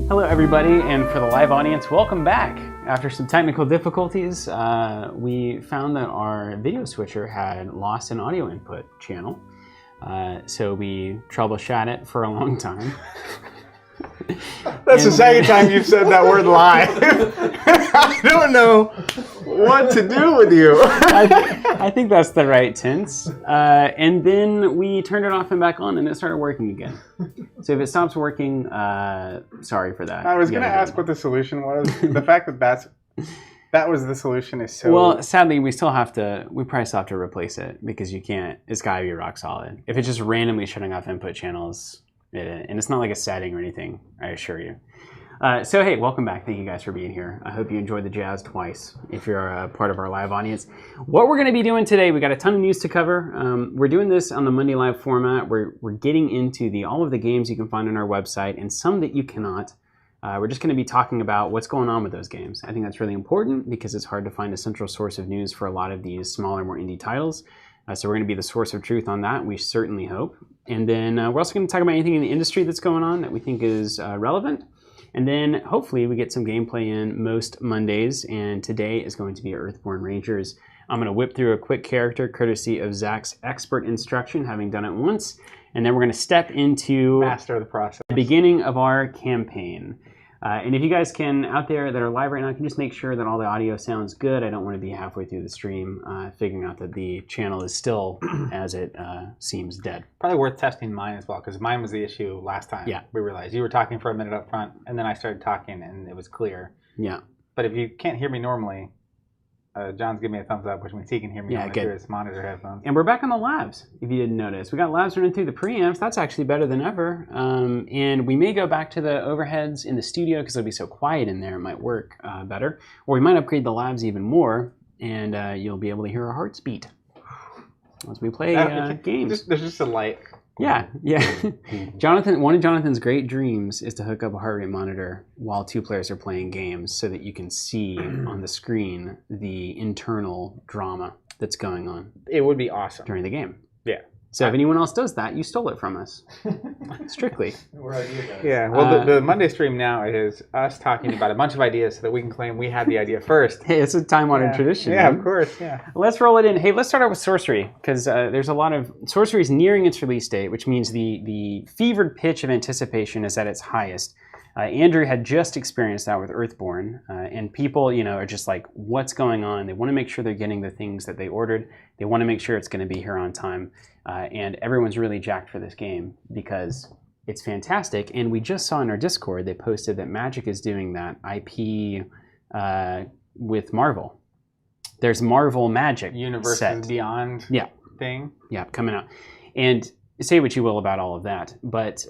Hello everybody, and for the live audience, welcome back. After some technical difficulties, we found that our video switcher had lost an audio input channel. So we troubleshot it for a long time. That's the second time you've said that word live. I don't know what to do with you. I think that's the right tense. And then we turned it off and back on, and it started working again. So if it stops working, sorry for that. I was going to ask what the solution was. The fact that that was the solution is so... Well, sadly, we probably still have to replace it because you can't, it's got to be rock solid. If it's just randomly shutting off input channels, and it's not like a setting or anything, I assure you. So hey, welcome back. Thank you guys for being here. I hope you enjoyed the jazz twice if you're a part of our live audience. What we're going to be doing today, we got a ton of news to cover. We're doing this on the Monday Live format. We're getting into all of the games you can find on our website and some that you cannot. We're just going to be talking about what's going on with those games. I think that's really important because it's hard to find a central source of news for a lot of these smaller, more indie titles. So we're going to be the source of truth on that, we certainly hope. And then we're also going to talk about anything in the industry that's going on that we think is relevant. And then hopefully we get some gameplay in most Mondays, and today is going to be Earthborne Rangers. I'm going to whip through a quick character courtesy of Zach's expert instruction, having done it once, and then we're going to step into master of the process. The beginning of our campaign. And if you guys can, out there that are live right now, can just make sure that all the audio sounds good. I don't want to be halfway through the stream figuring out that the channel is still as it seems dead. Probably worth testing mine as well, because mine was the issue last time. Yeah. We realized you were talking for a minute up front, and then I started talking, and it was clear. Yeah. But if you can't hear me normally, John's giving me a thumbs up, which means he can hear me through his monitor headphones. And we're back on the labs, if you didn't notice. We got labs running through the preamps. That's actually better than ever. And we may go back to the overheads in the studio because it'll be so quiet in there. It might work better. Or we might upgrade the labs even more, and you'll be able to hear our hearts beat as we play games. There's just a light. Yeah, yeah. One of Jonathan's great dreams is to hook up a heart rate monitor while two players are playing games so that you can see on the screen the internal drama that's going on. It would be awesome. During the game. Yeah. So if anyone else does that, you stole it from us. Strictly. Yeah, well, the Monday stream now is us talking about a bunch of ideas so that we can claim we had the idea first. Hey, it's a time-honored tradition. Yeah, of course, yeah. Let's roll it in. Hey, let's start out with Sorcery, because there's a lot of... Sorcery is nearing its release date, which means the fevered pitch of anticipation is at its highest. Andrew had just experienced that with Earthborne, and people, are just like, what's going on? They want to make sure they're getting the things that they ordered. They want to make sure it's going to be here on time. And everyone's really jacked for this game because it's fantastic. And we just saw in our Discord, they posted that Magic is doing that IP with Marvel. There's Marvel Magic Universes Beyond thing. Yeah, coming out. And say what you will about all of that, but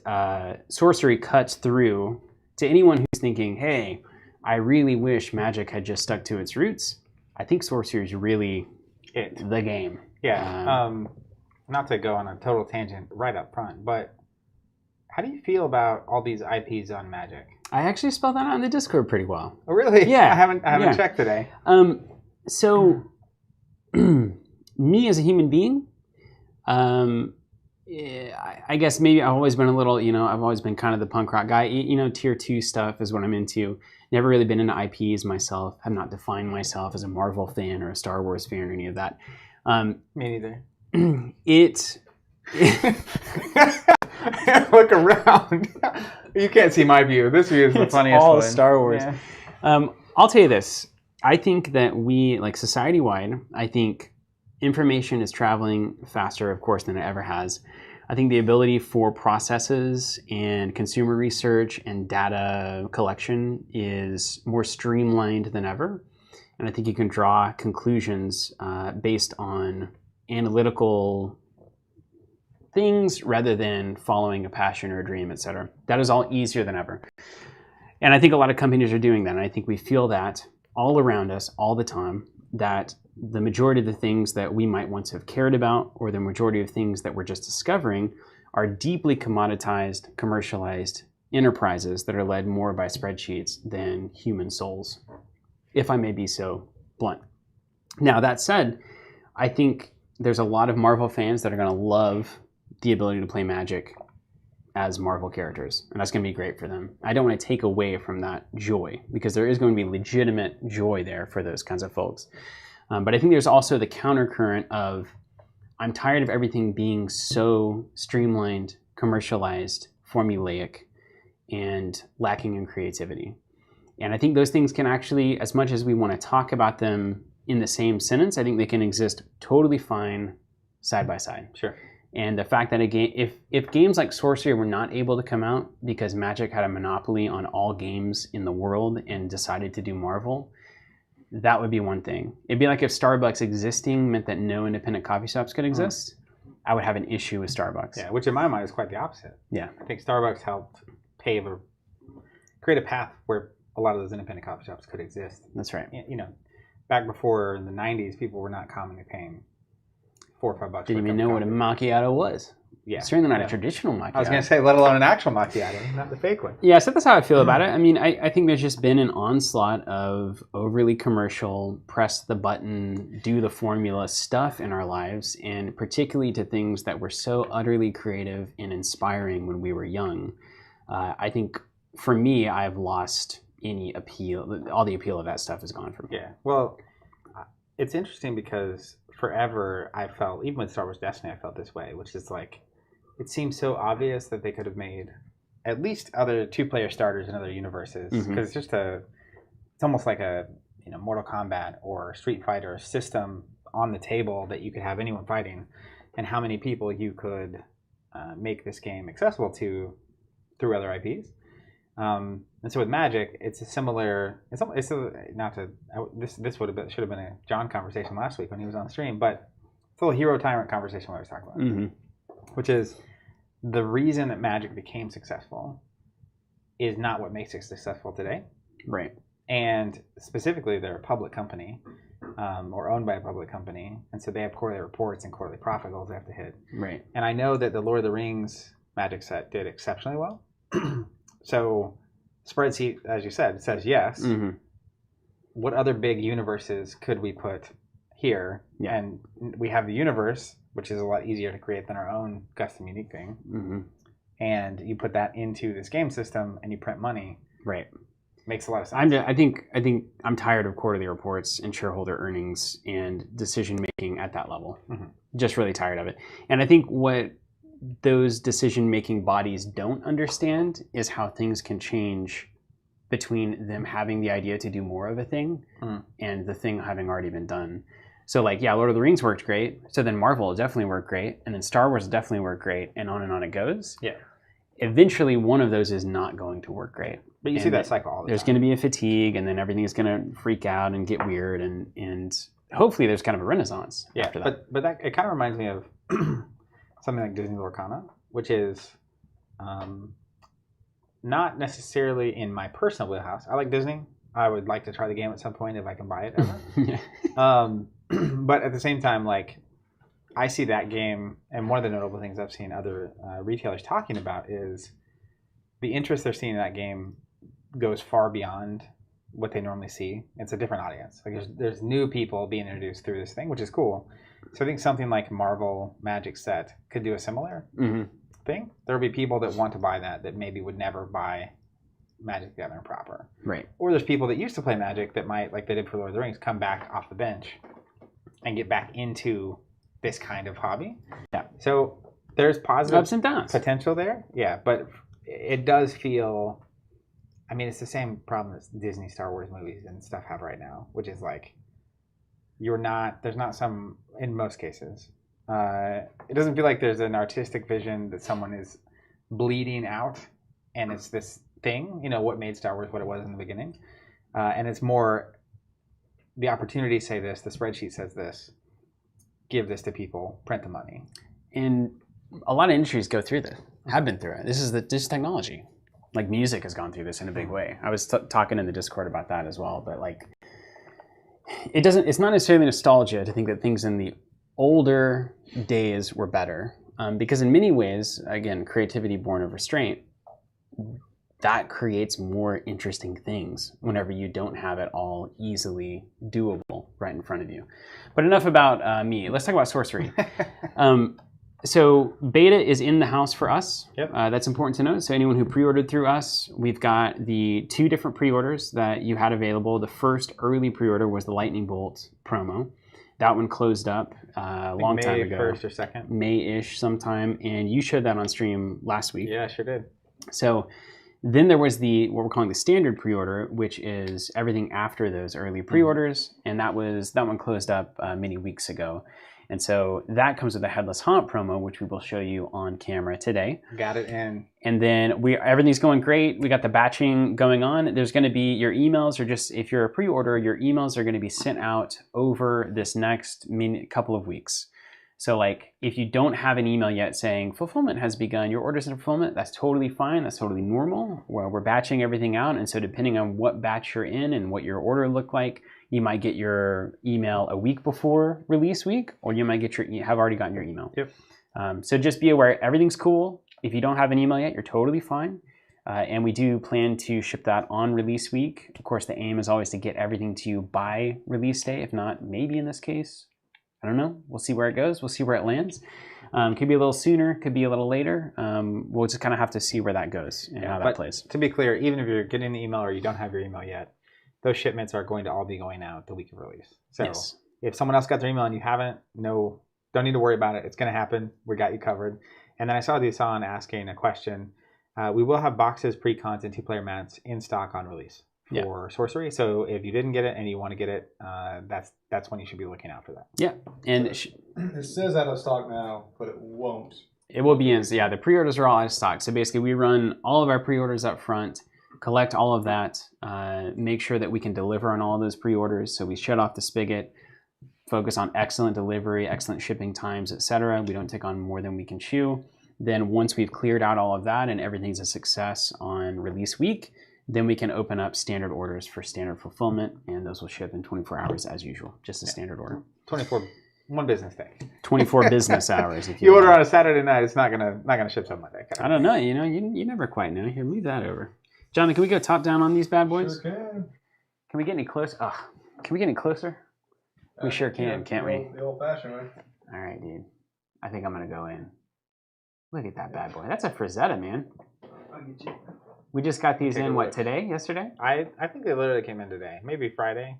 Sorcery cuts through to anyone who's thinking, hey, I really wish Magic had just stuck to its roots. I think Sorcery is really the game. Yeah. Not to go on a total tangent right up front, but how do you feel about all these IPs on Magic? I actually spelled that out in the Discord pretty well. Oh, really? Yeah. I haven't checked today. So, me as a human being, I guess maybe I've always been a little, I've always been kind of the punk rock guy. Tier 2 stuff is what I'm into. Never really been into IPs myself. Have not defined myself as a Marvel fan or a Star Wars fan or any of that. Me neither. Look around. You can't see my view. This view is the funniest all one. Star Wars. Yeah. I'll tell you this. I think that we, like society-wide, I think information is traveling faster, of course, than it ever has. I think the ability for processes and consumer research and data collection is more streamlined than ever. And I think you can draw conclusions based on analytical things rather than following a passion or a dream, etc. That is all easier than ever. And I think a lot of companies are doing that. And I think we feel that all around us all the time, that the majority of the things that we might once have cared about, or the majority of things that we're just discovering, are deeply commoditized, commercialized enterprises that are led more by spreadsheets than human souls, if I may be so blunt. Now, that said, I think there's a lot of Marvel fans that are going to love the ability to play Magic as Marvel characters, and that's going to be great for them. I don't want to take away from that joy, because there is going to be legitimate joy there for those kinds of folks. But I think there's also the countercurrent of, I'm tired of everything being so streamlined, commercialized, formulaic, and lacking in creativity. And I think those things can actually, as much as we want to talk about them in the same sentence, I think they can exist totally fine side by side. Sure. And the fact that if games like Sorcery were not able to come out because Magic had a monopoly on all games in the world and decided to do Marvel, that would be one thing. It'd be like if Starbucks existing meant that no independent coffee shops could exist. I would have an issue with Starbucks. Yeah, which in my mind is quite the opposite. Yeah. I think Starbucks helped pave or create a path where a lot of those independent coffee shops could exist. That's right. You know, back before in the 90s, people were not commonly paying $4 or $5. Didn't even know what a macchiato was. Yeah. Certainly not a traditional macchiato. I was going to say, let alone an actual macchiato, not the fake one. Yeah, so that's how I feel about it. I mean, I think there's just been an onslaught of overly commercial, press the button, do the formula stuff in our lives, and particularly to things that were so utterly creative and inspiring when we were young. I think, for me, I've lost any appeal. All the appeal of that stuff is gone from me. Yeah, well, it's interesting because forever I felt, even with Star Wars Destiny, I felt this way, which is like, it seems so obvious that they could have made at least other two-player starters in other universes, because it's almost like a Mortal Kombat or Street Fighter system on the table that you could have anyone fighting, and how many people you could make this game accessible to through other IPs. And so with Magic, it's a similar. This should have been a John conversation last week when he was on the stream, but it's a little hero tyrant conversation we always talk about, which is the reason that Magic became successful is not what makes it successful today, right? And specifically, they're a public company, or owned by a public company, and so they have quarterly reports and quarterly profit goals they have to hit, right? And I know that the Lord of the Rings Magic set did exceptionally well. So, spreadsheet, as you said, says yes. What other big universes could we put here? Yeah. And we have the universe, which is a lot easier to create than our own custom unique thing. And you put that into this game system, and you print money. Right. Makes a lot of sense. I think I'm tired of quarterly reports and shareholder earnings and decision making at that level. Just really tired of it. And I think what those decision-making bodies don't understand is how things can change between them having the idea to do more of a thing and the thing having already been done. So like, yeah, Lord of the Rings worked great. So then Marvel definitely worked great. And then Star Wars definitely worked great. And on it goes. Yeah. Eventually, one of those is not going to work great. But you see that cycle all the time. There's going to be a fatigue, and then everything is going to freak out and get weird. And hopefully there's kind of a renaissance after that. But that, it kind of reminds me of something like Disney Lorcana, which is not necessarily in my personal wheelhouse. I like Disney. I would like to try the game at some point if I can buy it ever. But at the same time, like, I see that game, and one of the notable things I've seen other retailers talking about is the interest they're seeing in that game goes far beyond what they normally see. It's a different audience. Like there's new people being introduced through this thing, which is cool. So I think something like Marvel Magic Set could do a similar thing. There'll be people that want to buy that maybe would never buy Magic the Gathering proper. Right. Or there's people that used to play Magic that might, like they did for Lord of the Rings, come back off the bench and get back into this kind of hobby. Yeah. So there's positive ups and downs potential there. Yeah, but it does feel, I mean, it's the same problem that Disney Star Wars movies and stuff have right now, which is like, there's not some, in most cases, it doesn't feel like there's an artistic vision that someone is bleeding out and it's this thing, what made Star Wars what it was in the beginning. And it's more the opportunity say this, the spreadsheet says this, give this to people, print the money. And a lot of industries go through this, have been through it. This is technology. Like music has gone through this in a big way. I was talking in the Discord about that as well, but like, it's not necessarily nostalgia to think that things in the older days were better, because in many ways, again, creativity born of restraint, that creates more interesting things whenever you don't have it all easily doable right in front of you. But enough about me. Let's talk about Sorcery. So beta is in the house for us. Yep. That's important to note. So anyone who pre-ordered through us, we've got the 2 different pre-orders that you had available. The first early pre-order was the Lightning Bolt promo. That one closed up a long time ago. May 1st or 2nd. May-ish sometime. And you showed that on stream last week. Yeah, I sure did. So then there was what we're calling the standard pre-order, which is everything after those early pre-orders. And that one closed up many weeks ago. And so that comes with the Headless Haunt promo, which we will show you on camera today. Got it in. And then everything's going great. We got the batching going on. There's going to be your emails, or just if you're a pre-order, your emails are going to be sent out over this next couple of weeks. So like if you don't have an email yet saying fulfillment has begun, your order's in fulfillment, that's totally fine. That's totally normal. Well, we're batching everything out. And so depending on what batch you're in and what your order looked like, you might get your email a week before release week, or you might have already gotten your email. Yep. So just be aware, everything's cool. If you don't have an email yet, you're totally fine. And we do plan to ship that on release week. Of course, the aim is always to get everything to you by release day. If not, maybe in this case, I don't know. We'll see where it goes. We'll see where it lands. Could be a little sooner, could be a little later. We'll just kind of have to see where that goes and how that plays. To be clear, even if you're getting the email or you don't have your email yet, those shipments are going to all be going out the week of release. So yes. If someone else got their email and you haven't, don't need to worry about it. It's going to happen. We got you covered. And then I saw Dusan asking a question. We will have boxes, pre-cons, and 2-player mats in stock on release for Sorcery. So if you didn't get it and you want to get it, that's when you should be looking out for that. Yeah. And it says out of stock now, but it won't. It will be in. So yeah, the pre-orders are all out of stock. So basically we run all of our pre-orders up front, collect all of that, make sure that we can deliver on all of those pre-orders. So we shut off the spigot, focus on excellent delivery, excellent shipping times, etc. We don't take on more than we can chew. Then once we've cleared out all of that and everything's a success on release week, then we can open up standard orders for standard fulfillment, and those will ship in 24 hours as usual, just a standard order. 1 business day. 24 business hours. If you order on a Saturday night, it's not gonna ship on Monday. I don't know. You never quite know. Here, move that over. Jonathan, can we go top down on these bad boys? Sure can. Can we get any closer? Can we get any closer? We sure can, can't we? The old-fashioned way. All right, dude. I think I'm going to go in. Look at that bad boy. That's a Frazetta, man. I'll get you. We just got these in, today? Yesterday? I think they literally came in today. Maybe Friday.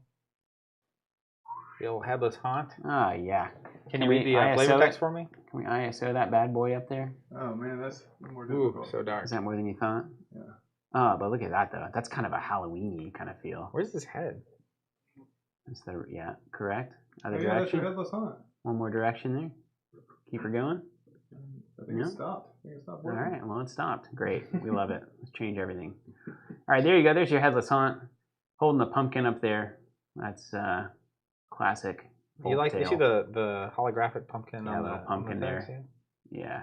The old Headless Haunt. Oh, yeah. Can you read the flavor text for me? Can we ISO that bad boy up there? Oh, man, that's more difficult. Ooh, so dark. Is that more than you thought? Yeah. Oh, but look at that, though. That's kind of a Halloween-y kind of feel. Where's his head? That's correct. Other Yeah, that's direction? your Headless Haunt. One more direction there. Keep her going. I think it stopped. All right, well, it stopped. Great. We love it. Let's change everything. All right, there you go. There's your Headless Haunt. Holding the pumpkin up there. That's classic. You see the holographic pumpkin on little the pumpkin there. thing? Yeah.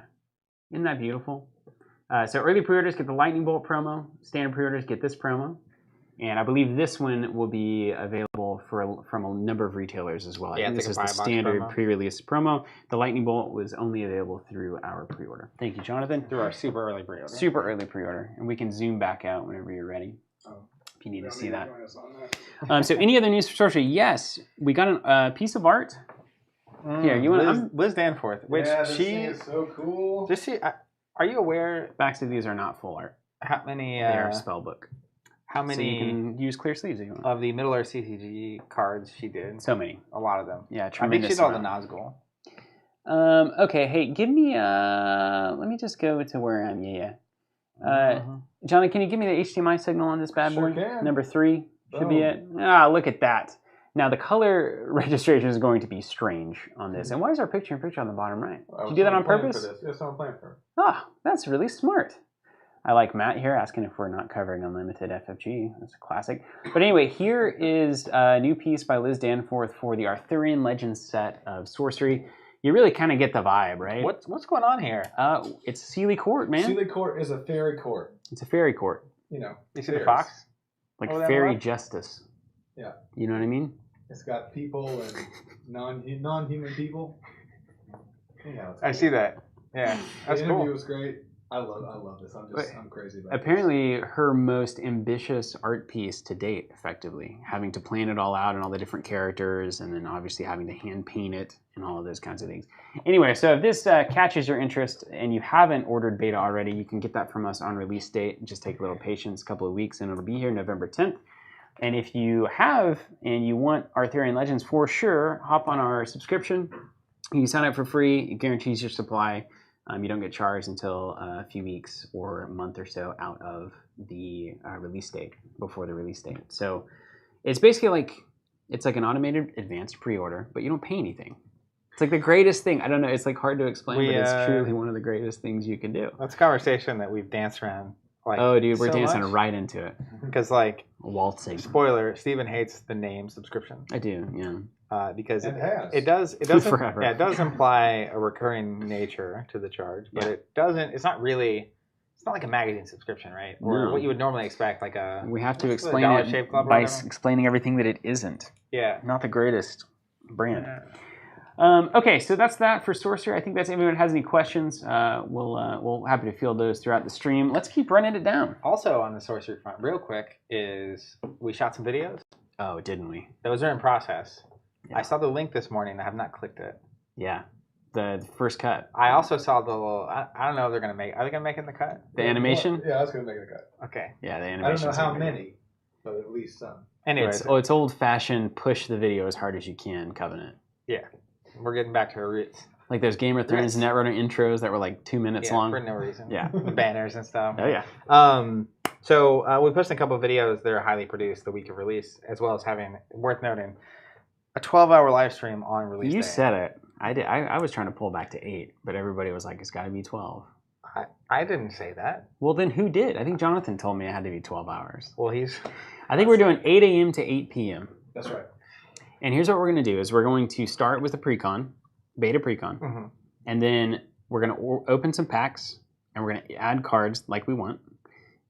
Isn't that beautiful? So early pre-orders get the Lightning Bolt promo. Standard pre-orders get this promo. And I believe this one will be available from a number of retailers as well. I think this is the standard pre-release promo. The Lightning Bolt was only available through our pre-order. Thank you, Jonathan. Through our super early pre-order. Super early pre-order. And we can zoom back out whenever you're ready. Oh. If you need to see that. So any other news for Sorcery? Yes. We got a piece of art. Here, you want Liz Danforth, which this thing is so cool. Are you aware? Backs of these are not full art. How many? They are spellbook. How many? So you can use clear sleeves if you want. Of the Middle Earth CCG cards she did. So many. A lot of them. Yeah, tremendous. I think she did all the Nazgul. Okay, hey, give me let me just go to where I'm. Johnny, can you give me the HDMI signal on this bad boy? Can. Number 3 should be it. Look at that. Now the color registration is going to be strange on this. And why is our picture-in-picture on the bottom right? Did you do that on purpose? Yes, I'm playing for it. That's really smart. I like Matt here asking if we're not covering Unlimited FFG. That's a classic. But anyway, here is a new piece by Liz Danforth for the Arthurian Legends set of Sorcery. You really kind of get the vibe, right? What's going on here? It's Sealy Court, man. Sealy Court is a fairy court. It's a fairy court. You see the fox? Like fairy justice. Yeah. You know what I mean? It's got people and non-human people. I see that. Yeah, that's the cool. interview was great. I love this. I'm crazy about Apparently, her most ambitious art piece to date, effectively, having to plan it all out and all the different characters, and then obviously having to hand paint it and all of those kinds of things. Anyway, so if this catches your interest and you haven't ordered beta already, you can get that from us on release date. Just take a little patience, a couple of weeks, and it'll be here November 10th. And if you have and you want Arthurian Legends for sure, hop on our subscription. You can sign up for free. It guarantees your supply. You don't get charged until a few weeks or a month or so out of the release date, before the release date. So it's basically like an automated advanced pre-order, but you don't pay anything. It's like the greatest thing. I don't know. It's like hard to explain, but it's truly one of the greatest things you can do. That's a conversation that we've danced around. Like, oh, dude, we're so dancing much. Right into it. Because, like, waltzing. Spoiler: Steven hates the name subscription. I do, yeah. Because it does Forever. Yeah, it does imply a recurring nature to the charge, but it doesn't. It's not really. It's not like a magazine subscription, right? Or what you would normally expect, like a. We have to explain Dollar it Shave Club by explaining everything that it isn't. Yeah. Not the greatest brand. Okay, so that's that for Sorcery. I think that's if anyone has any questions, we'll happy to field those throughout the stream. Let's keep running it down. Also on the Sorcery front, real quick, is we shot some videos. Oh, didn't we? Those are in process. Yeah. I saw the link this morning. I have not clicked it. Yeah, the first cut. I also saw the little. I don't know if they're gonna make. Are they gonna make it in the cut? The animation? Yeah, I was going to make the cut. Okay. Yeah, the I animation. don't know how many, but at least some. Anyways, It's old-fashioned. Push the video as hard as you can. Covenant. yeah, we're getting back to our roots. Like those Game of Thrones Netrunner intros that were like 2 minutes long. For no reason. Yeah. The banners and stuff. Oh yeah. So we posted a couple of videos that are highly produced the week of release, as well as having, worth noting, a 12-hour live stream on release day. You said it. I did. I was trying to pull back to 8, but everybody was like, "It's got to be 12." I didn't say that. Well, then who did? I think Jonathan told me it had to be 12 hours. Well, I think we're doing 8 a.m. to 8 p.m. That's right. And here's what we're going to do: is we're going to start with the pre-con, beta pre-con, mm-hmm. and then we're going to open some packs, and we're going to add cards like we want,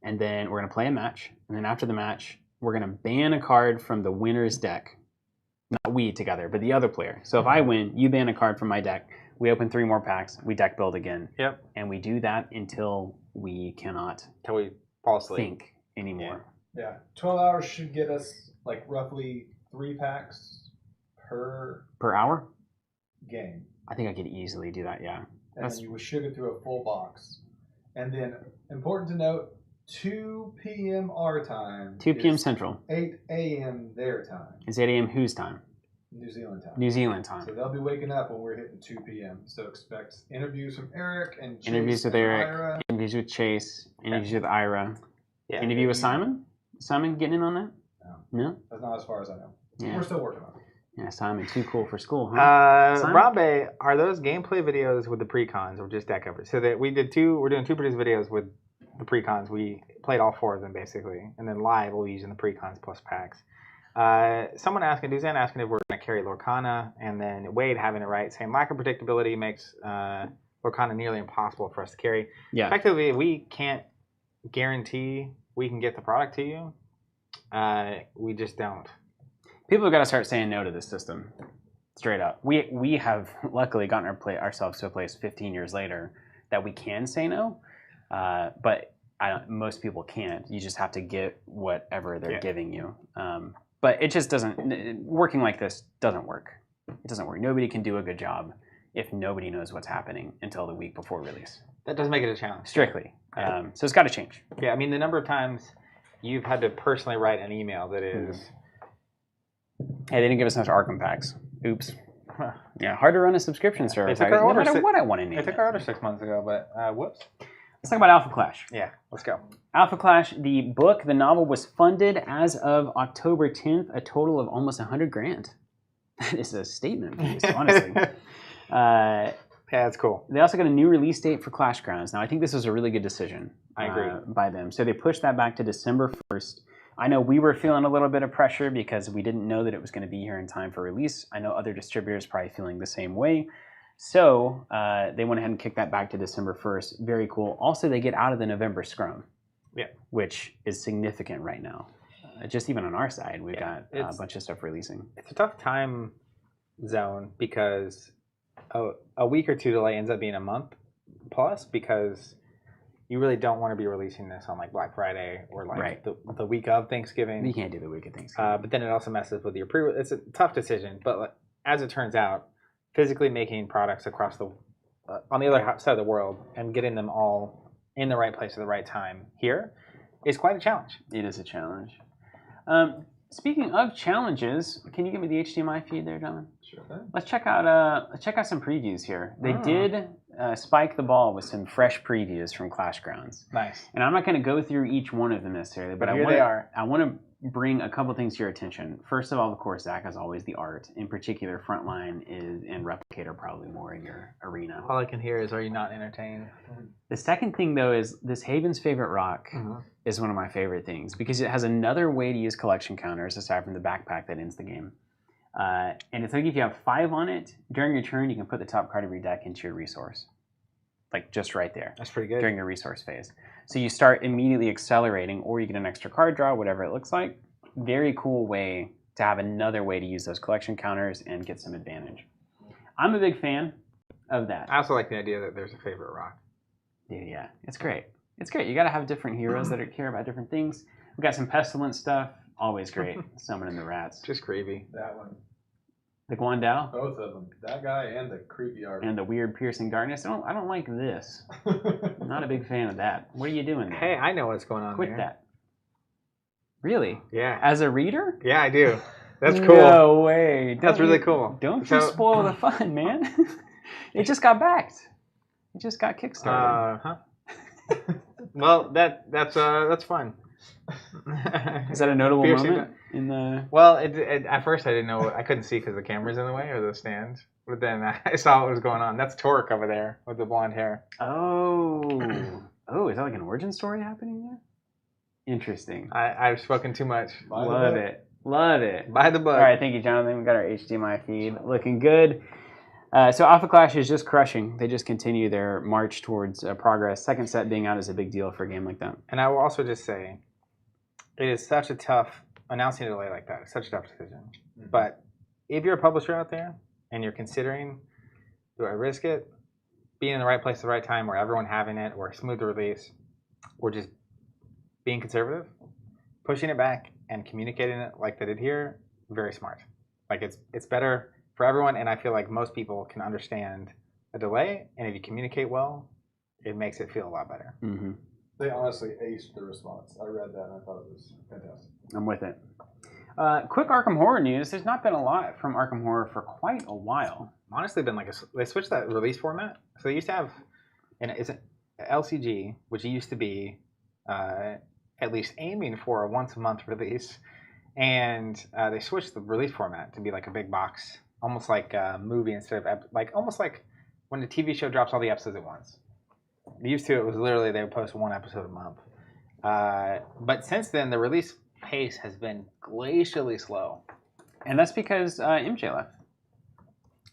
and then we're going to play a match, and then after the match, we're going to ban a card from the winner's deck. Not we together, but the other player. So if I win, you ban a card from my deck. We open 3 more packs. We deck build again. Yep. And we do that until we cannot Until we fall asleep. think anymore. Yeah. 12 hours should get us like roughly 3 packs per hour? game. I think I could easily do that, yeah. And then you would ship it through a full box. And then, important to note, 2 p.m. our time. 2 p.m. is Central. 8 a.m. their time. It's 8 a.m. whose time? New Zealand time. New Zealand time. So they'll be waking up when we're hitting 2 p.m. So expect interviews from Eric and Chase Interviews with and Eric, Ira. interviews with Chase, interviews with Ira. Yeah. Interview with Simon? Simon getting in on that? No? That's not as far as I know. Yeah. We're still working on it. Yeah, Simon, too cool for school, huh? Simon? Rambe, are those gameplay videos with the pre-cons or just deck covers? So that we're doing 2 produced videos with the pre-cons. We played all 4 of them basically, and then live we'll be using the pre-cons plus packs. Someone asking, Duzan asking if we're going to carry Lorcana, and then Wade having it right, saying lack of predictability makes Lorcana nearly impossible for us to carry. Yeah. Effectively, we can't guarantee we can get the product to you. We just don't. People have got to start saying no to this system, straight up. We have luckily gotten ourselves to a place 15 years later that we can say no, but most people can't. You just have to get whatever they're giving you. But it just doesn't. Working like this doesn't work. It doesn't work. Nobody can do a good job if nobody knows what's happening until the week before release. That does make it a challenge. Strictly. So it's got to change. Yeah, I mean, the number of times you've had to personally write an email that is... Hey, they didn't give us enough Arkham packs. Oops. Yeah, hard to run a subscription service. They took our No order matter what I want to name They took it. our order 6 months ago, but whoops. Let's talk about Alpha Clash. Yeah, let's go. Alpha Clash, the book, the novel, was funded as of October 10th, a total of almost $100,000. That is a statement piece, honestly. Yeah, that's cool. They also got a new release date for Clash Grounds. Now, I think this was a really good decision. I agree. By them. So they pushed that back to December 1st. I know we were feeling a little bit of pressure because we didn't know that it was going to be here in time for release. I know other distributors probably feeling the same way. So they went ahead and kicked that back to December 1st. Very cool. Also, they get out of the November scrum, which is significant right now. Just even on our side, we've got a bunch of stuff releasing. It's a tough time zone because a week or two delay ends up being a month plus because you really don't want to be releasing this on like Black Friday or like Right. the week of Thanksgiving. You can't do the week of Thanksgiving. But then it also messes with your pre. It's a tough decision, but like, as it turns out, physically making products across the on the other side of the world and getting them all in the right place at the right time here is quite a challenge. It is a challenge. Speaking of challenges, can you give me the HDMI feed there, John? Sure thing. Let's check out some previews here. They did spike the ball with some fresh previews from Clash Grounds. Nice. And I'm not going to go through each one of them necessarily, but Here they are. I want to bring a couple things to your attention. First of all, of course, Zach, as always, the art. In particular, Frontline is and Replicator probably more in your arena. All I can hear is, "Are you not entertained?" The second thing, though, is this Haven's Favorite Rock is one of my favorite things because it has another way to use collection counters aside from the backpack that ends the game. And it's like if you have 5 on it, during your turn, you can put the top card of your deck into your resource. Like just right there. That's pretty good. During your resource phase. So you start immediately accelerating, or you get an extra card draw, whatever it looks like. Very cool way to have another way to use those collection counters and get some advantage. I'm a big fan of that. I also like the idea that there's a favorite rock. Yeah, it's great. It's great. You got to have different heroes that care about different things. We got some pestilence stuff. Always great. Summoning the rats. Just creepy. That one. The Guandao Both of them. That guy and the creepy art. and the weird piercing darkness. I don't like this. I'm not a big fan of that. What are you doing there? Hey, I know what's going on Quit there. that. Really? Yeah. As a reader? Yeah, I do. That's cool. No way. That's really cool. Don't So- you spoil the fun, man. It just got backed. It just got kickstarted. Well, that's fun. Is that a notable Piercing moment in the... Well, at first I didn't know. I couldn't see because the camera's in the way or the stand. But then I saw what was going on. That's Torque over there with the blonde hair. Oh, is that like an origin story happening there? Interesting. I've spoken too much. Love it. Love it. By the book. All right, thank you, Jonathan. We got our HDMI feed looking good. So Alpha Clash is just crushing. They just continue their march towards progress. Second set being out is a big deal for a game like that. And I will also just say, it is such a tough, announcing a delay like that is such a tough decision. Mm-hmm. But if you're a publisher out there and you're considering, do I risk it? Being in the right place at the right time, or everyone having it, or a smooth release, or just being conservative, pushing it back and communicating it like they did here, very smart. Like it's better for everyone, and I feel like most people can understand a delay, and if you communicate well, it makes it feel a lot better. Mm-hmm. They honestly aced the response. I read that and I thought it was fantastic. I'm with it. Quick Arkham Horror news. There's not been a lot from Arkham Horror for quite a while. Honestly, been like they switched that release format. So they used to have it's an LCG, which used to be at least aiming for a once-a-month release, and they switched the release format to be like a big box, almost like a movie instead of almost like when a TV show drops all the episodes at once. Used to, it was literally they would post one episode a month. But since then, the release pace has been glacially slow. And that's because MJ left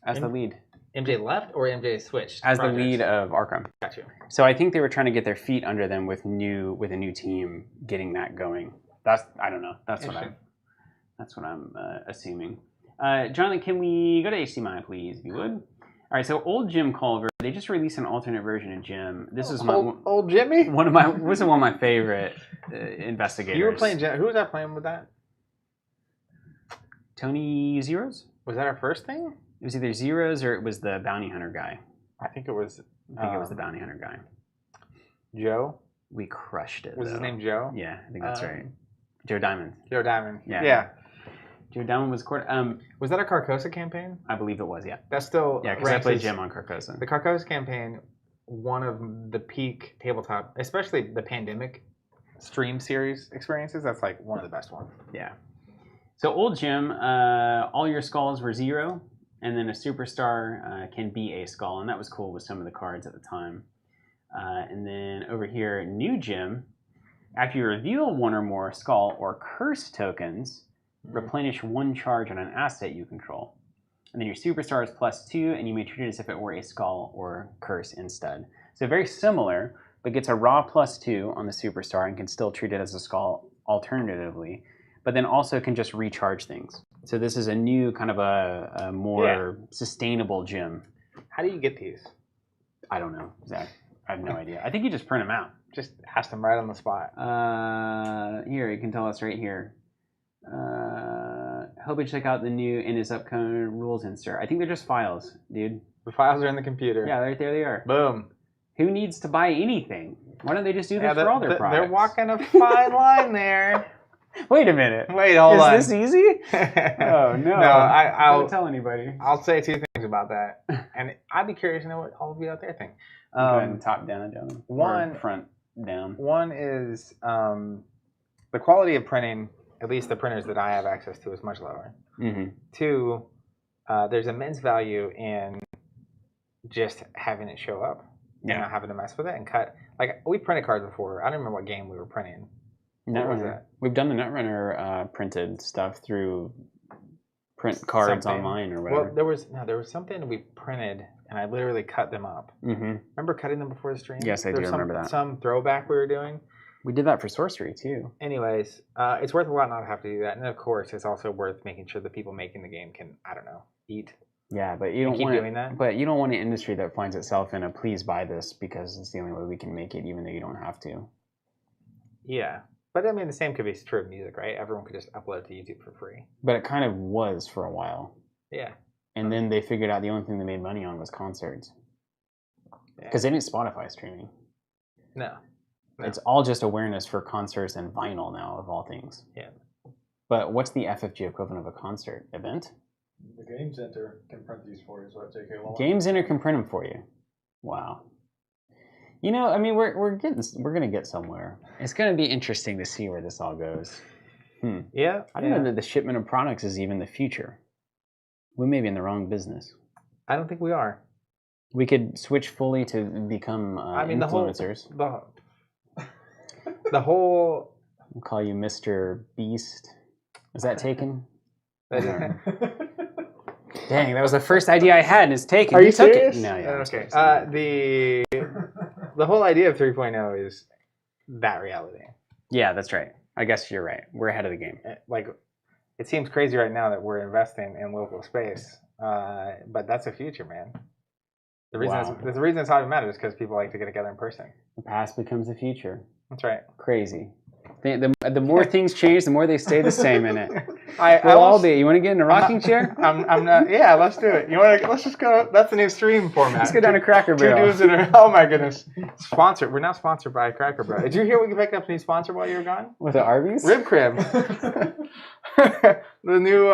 as the lead. MJ left or MJ switched? As projects? the lead of Arkham. Got you. So I think they were trying to get their feet under them with a new team getting that going. I don't know. That's what I'm assuming. Jonathan, can we go to HDMI, please, if you would? All right, so old Jim Culver, they just released an alternate version of Jim. This is old Jimmy. one of my favorite investigators. You were playing Jim. Who was that playing with that? Tony Zeros? Was that our first thing? It was either Zeros or it was the bounty hunter guy. I think it was. I think it was the bounty hunter guy. Joe. We crushed it. Was though. his name Joe? Yeah, I think that's right. Joe Diamond. Joe Diamond. Yeah. Yeah. Joe Diamond was court. Was that a Carcosa campaign? I believe it was. Yeah. That's still. Yeah, because I played Jim on Carcosa. The Carcosa campaign, one of the peak tabletop, especially the pandemic stream series experiences. That's like one of the best ones. Yeah. So old Jim, all your skulls were 0, and then a superstar can be a skull, and that was cool with some of the cards at the time. And then over here, new Jim, after you reveal one or more skull or curse tokens, replenish 1 charge on an asset you control. And then your superstar is +2, and you may treat it as if it were a skull or curse instead. So very similar, but gets a raw +2 on the superstar and can still treat it as a skull alternatively, but then also can just recharge things. So this is a new kind of a more sustainable Jim. How do you get these? I don't know, Zach. I have no idea. I think you just print them out. Just asked him right on the spot. Here, you can tell us right here. Hope you check out the new in his upcoming rules insert. I think they're just files, dude. The files are in the computer. Yeah, right there they are. Boom. Who needs to buy anything? Why don't they just do this for all their products? They're walking a fine line there. Wait a minute. Wait, hold on. Is this easy? Oh, no. No, I'll don't tell anybody. I'll say two things about that. And I'd be curious to know what all of you out there think. Go ahead and top down, gentlemen. One, front down. One is the quality of printing, at least the printers that I have access to, is much lower. Mm-hmm. Two, there's immense value in just having it show up. Yeah. And not having to mess with it and cut. Like, we printed cards before. I don't remember what game we were printing. Netrunner. We've done the Netrunner printed stuff through print cards online or whatever. Well, there was something we printed, and I literally cut them up. Mm-hmm. Remember cutting them before the stream? Yes, I do remember that. Some throwback we were doing. We did that for Sorcery, too. Anyways, it's worth a lot not to have to do that. And, of course, it's also worth making sure the people making the game can, I don't know, eat. Yeah, but you don't keep want doing that. But you don't want an industry that finds itself in a please buy this because it's the only way we can make it, even though you don't have to. Yeah, but I mean the same could be true of music, right? Everyone could just upload to YouTube for free. But it kind of was for a while. Yeah. And then they figured out the only thing they made money on was concerts. Because they didn't Spotify streaming. No. It's all just awareness for concerts and vinyl now, of all things. Yeah. But what's the FFG equivalent of a concert event? The Game Center can print these for you, is what J.K. Long. Game Center can print them for you. Wow. You know, I mean, we're gonna get somewhere. It's gonna be interesting to see where this all goes. Yeah. I don't know that the shipment of products is even the future. We may be in the wrong business. I don't think we are. We could switch fully to become influencers. The whole. We'll call you Mr. Beast. Is that taken? Dang, that was the first idea I had, and it's taken. Are you serious? No, yeah. Okay. The whole idea of 3.0 is that reality. Yeah, that's right. I guess you're right. We're ahead of the game. Like, it seems crazy right now that we're investing in local space, but that's the future, man. The reason it's how it matters is because people like to get together in person. The past becomes the future. That's right. Crazy. The more things change, the more they stay the same in it. We'll all be. You want to get in a rocking chair? I'm not. Yeah, let's do it. Let's just go. That's the new stream format. Let's go down to Cracker Barrel. 2 dudes in a. Oh my goodness. Sponsored. We're now sponsored by Cracker Barrel. Did you hear we picked up a new sponsor while you were gone? With the Arby's? Rib Crib. The new.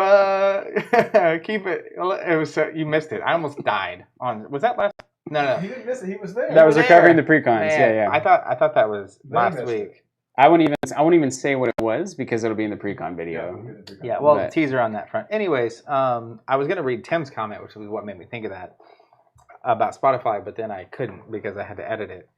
Keep it. It was. You missed it. I almost died. Was that last? No. He didn't miss it. He was there. That was recovering the pre-cons. Man, Yeah. I thought that was last week. I won't even say what it was because it'll be in the pre-con video. Yeah, well, teaser on that front. Anyways, I was going to read Tim's comment, which was what made me think of that, about Spotify, but then I couldn't because I had to edit it.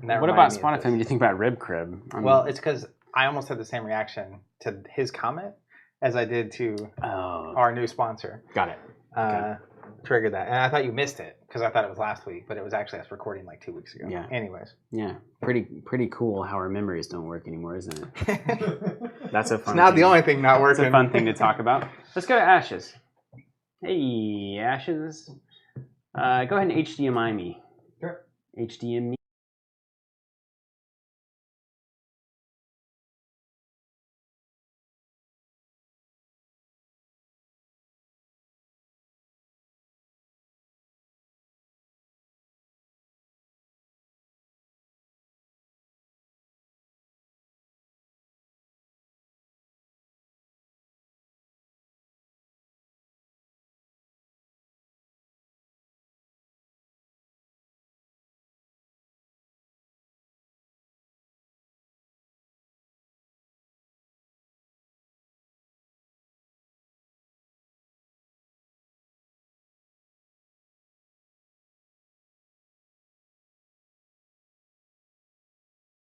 What about Spotify when you think about Rib Crib? Well, it's because I almost had the same reaction to his comment as I did to our new sponsor. Got it. Triggered that. And I thought you missed it because I thought it was last week, but it was actually us recording like 2 weeks ago. Yeah. Anyways. Yeah. Pretty cool how our memories don't work anymore, isn't it? That's a fun It's not the only thing not working. It's a fun thing to talk about. Let's go to Ashes. Hey, Ashes. Go ahead and HDMI me. Sure. HDMI me.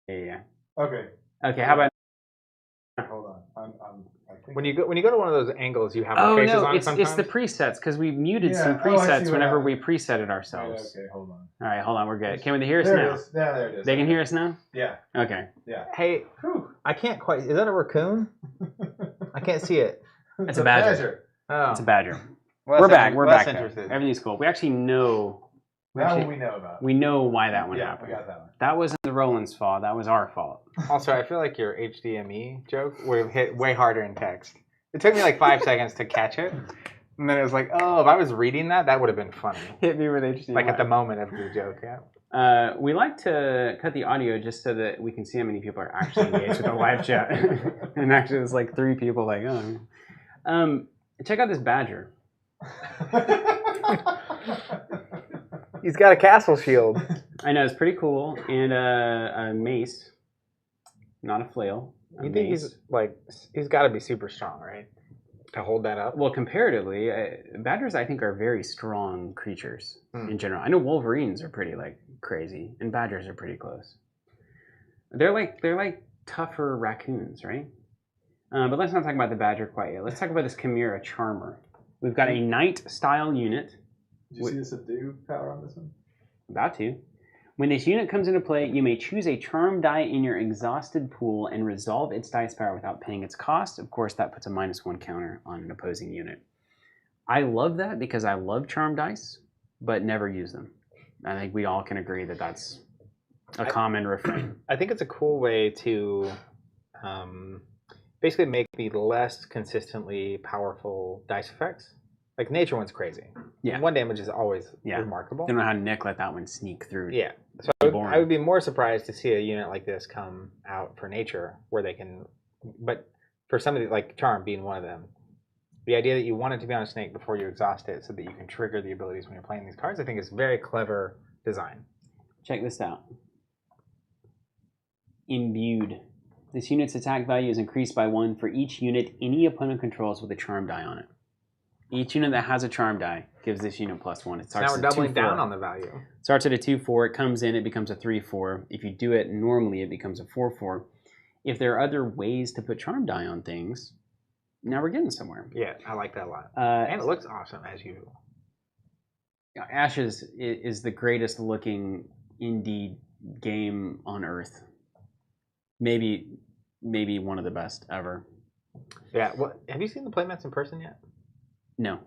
Yeah. Okay. How about? Hold on. I think When you go to one of those angles, you have our faces on sometimes? It's the presets because we muted some I presets see whenever what we preset it ourselves. Okay, hold on. All right, hold on, we're good. Can they hear us There now? it is. Yeah, there it is. They can hear us now? Yeah. Okay. Yeah. Hey, I can't quite. Is that a raccoon? I can't see it. It's a badger. Oh. It's a badger. Well, We're back. We're back. Interested. Everything's cool. We actually know. That one we know about. We know why that one Yeah, happened. we got that one. That was in the Roland's fault. That was our fault. Also, I feel like your HDME joke would have hit way harder in text. It took me like 5 seconds to catch it. And then it was like, oh, if I was reading that, that would have been funny. Hit me with HDMI. Like at the moment of the joke, yeah. We like to cut the audio just so that we can see how many people are actually engaged with the live chat. And actually, there's like 3 people like, oh. Check out this badger. He's got a castle shield. I know, it's pretty cool. And a mace. Not a flail. You think he's got to be super strong, right? To hold that up? Well, comparatively, badgers I think are very strong creatures in general. I know wolverines are pretty like crazy, and badgers are pretty close. They're like tougher raccoons, right? But let's not talk about the badger quite yet. Let's talk about this Chimera Charmer. We've got a knight style unit. Did you see the subdue power on this one? About to. When this unit comes into play, you may choose a charm die in your exhausted pool and resolve its dice power without paying its cost. Of course, that puts a -1 counter on an opposing unit. I love that because I love charm dice, but never use them. I think we all can agree that that's a common refrain. I think it's a cool way to basically make the less consistently powerful dice effects. Like nature one's crazy. Yeah. 1 damage is always remarkable. I don't know how Nick let that one sneak through. Yeah. So I would be more surprised to see a unit like this come out for nature where they can, but for somebody like Charm being one of them, the idea that you want it to be on a snake before you exhaust it so that you can trigger the abilities when you're playing these cards, I think is very clever design. Check this out. Imbued. This unit's attack value is increased by 1 for each unit any opponent controls with a charm die on it. Each unit that has a charm die gives this unit +1. It starts now we're doubling down on the value. It starts at a 2/4. It comes in, it becomes a 3/4. If you do it normally, it becomes a 4/4. If there are other ways to put charm die on things, now we're getting somewhere. Yeah, I like that a lot. And it looks awesome as usual. Ashes is the greatest looking indie game on Earth. Maybe one of the best ever. Yeah. What? Have you seen the playmats in person yet? No.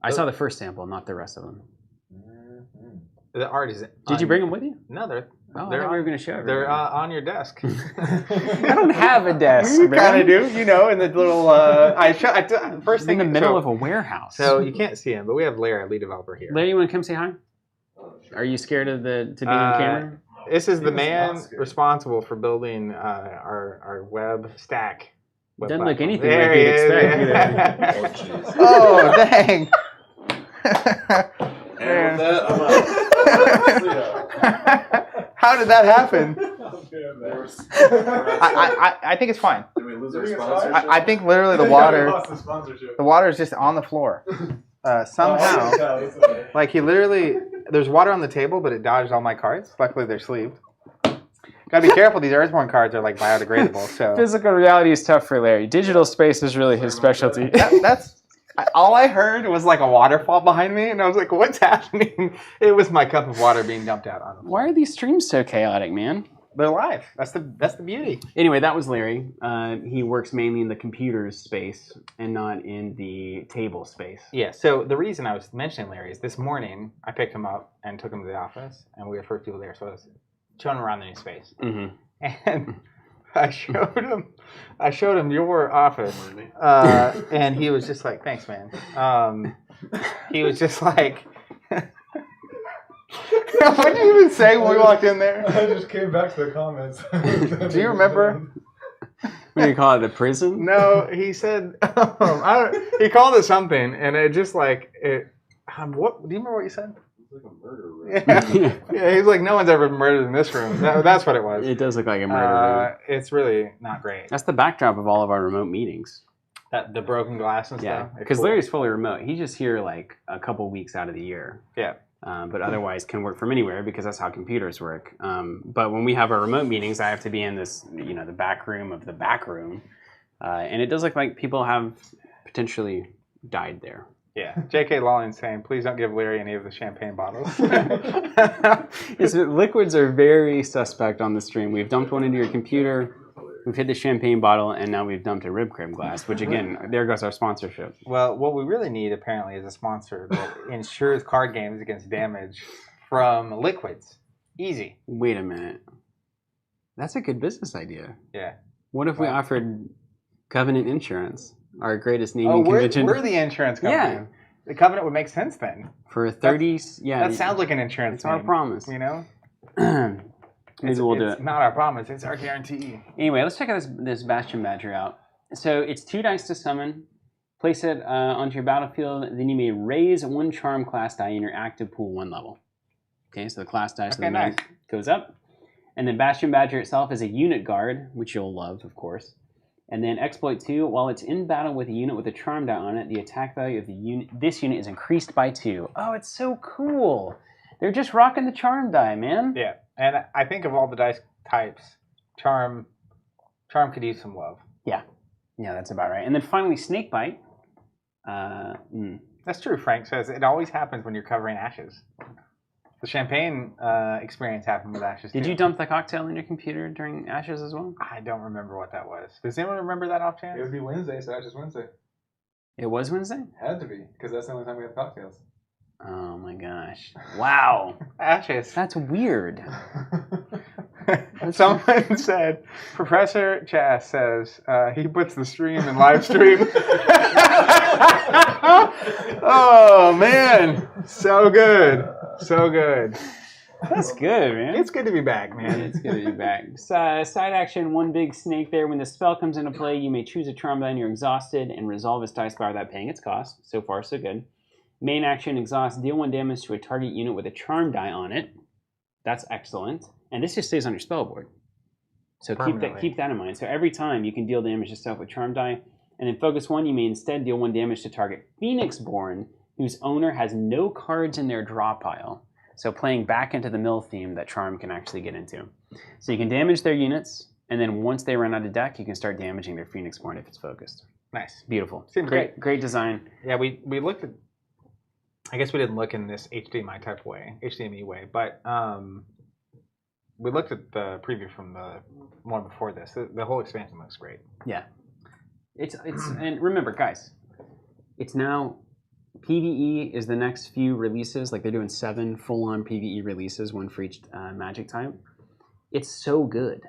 I saw the first sample, not the rest of them. The art is... Did you bring them with you? No, they're I thought we were going to show everyone. They're on your desk. I don't have a desk, You man. kind of do, you know, in the little... first thing in the middle of a warehouse. So you can't see him, but we have Larry, our lead developer here. Larry, you want to come say hi? Are you scared of to being on camera? This is the man responsible for building our web stack. Doesn't look anything like you'd expect. Oh, dang. How did that happen? I think it's fine. Did we lose our sponsorship? I think literally the water is just on the floor. Somehow, like he literally, there's water on the table, but it dodged all my cards. Luckily, they're sleeved. Gotta be careful. These Earthborne cards are like biodegradable. So physical reality is tough for Larry. Digital space is really his specialty. That's all I heard was like a waterfall behind me, and I was like, "What's happening?" It was my cup of water being dumped out on them. Why are these streams so chaotic, man? They're live. That's the beauty. Anyway, that was Larry. He works mainly in the computers space and not in the table space. Yeah. So the reason I was mentioning Larry is this morning I picked him up and took him to the office, and we were first people there, so I was showing him around the new space. Mm-hmm. And I showed him your office, and he was just like, "Thanks, man." He was just like, what did you even say when we walked in there? I just came back to the comments. Do you remember? What do you call it, the prison? No, he said, he called it something, and it just like, what? Do you remember what you said? It's like a murder room. Yeah, he's like, no one's ever been murdered in this room. That's what it was. It does look like a murder room. It's really not great. That's the backdrop of all of our remote meetings. The broken glass and stuff? Yeah, because Larry's fully remote. He's just here like a couple weeks out of the year. Yeah. But otherwise can work from anywhere because that's how computers work. But when we have our remote meetings, I have to be in this, the back room of the back room. And it does look like people have potentially died there. Yeah. J.K. Lawling's saying, please don't give Larry any of the champagne bottles. Yes, liquids are very suspect on the stream. We've dumped one into your computer. We've hit the champagne bottle, and now we've dumped a rib crib glass, which, again, there goes our sponsorship. Well, what we really need, apparently, is a sponsor that insures card games against damage from liquids. Easy. Wait a minute. That's a good business idea. Yeah. What if we offered Covenant Insurance, our greatest naming Oh, convention? we're the insurance company. Yeah. The Covenant would make sense then. For 30, That sounds like an insurance. It's our promise. You know. Maybe we'll do it. It's not our promise. It's our guarantee. Anyway, let's check out this Bastion Badger out. So it's 2 dice to summon. Place it onto your battlefield. Then you may raise 1 charm class die in your active pool 1 level. Okay, so the class dice goes up. And then Bastion Badger itself is a unit guard, which you'll love, of course. And then exploit 2, while it's in battle with a unit with a charm die on it, the attack value of this unit is increased by 2. Oh, it's so cool. They're just rocking the charm die, man. Yeah, and I think of all the dice types, charm could use some love. Yeah, that's about right. And then finally, Snakebite. That's true, Frank says. It always happens when you're covering ashes. The champagne experience happened with ashes. Did you dump the cocktail in your computer during ashes as well? I don't remember what that was. Does anyone remember that off chance? It would be Wednesday, so Ashes Wednesday. It was Wednesday? Had to be, because that's the only time we have cocktails. Oh my gosh. Wow. Ashes. That's weird. Someone said, Professor Chass says he puts the stream in live stream. Oh, man. So good. So good. That's good, man. It's good to be back, man. It's good to be back. Side action, 1 big snake there. When the spell comes into play, you may choose a charm die and you're exhausted and resolve its dice bar without paying its cost. So far, so good. Main action, exhaust, deal 1 damage to a target unit with a charm die on it. That's excellent. And this just stays on your spell board. So keep that in mind. So every time you can deal damage to stuff with charm die. And then focus 1, you may instead deal 1 damage to target Phoenixborn, whose owner has no cards in their draw pile. So playing back into the mill theme that charm can actually get into. So you can damage their units, and then once they run out of deck, you can start damaging their Phoenixborn if it's focused. Nice. Beautiful. Seems great. Great design. Yeah, we looked at, I guess we didn't look in this HDME way, but we looked at the preview from the one before this. The whole expansion looks great. Yeah. It's and remember, guys, it's now PvE is the next few releases. Like they're doing 7 full-on PvE releases, 1 for each magic type. It's so good.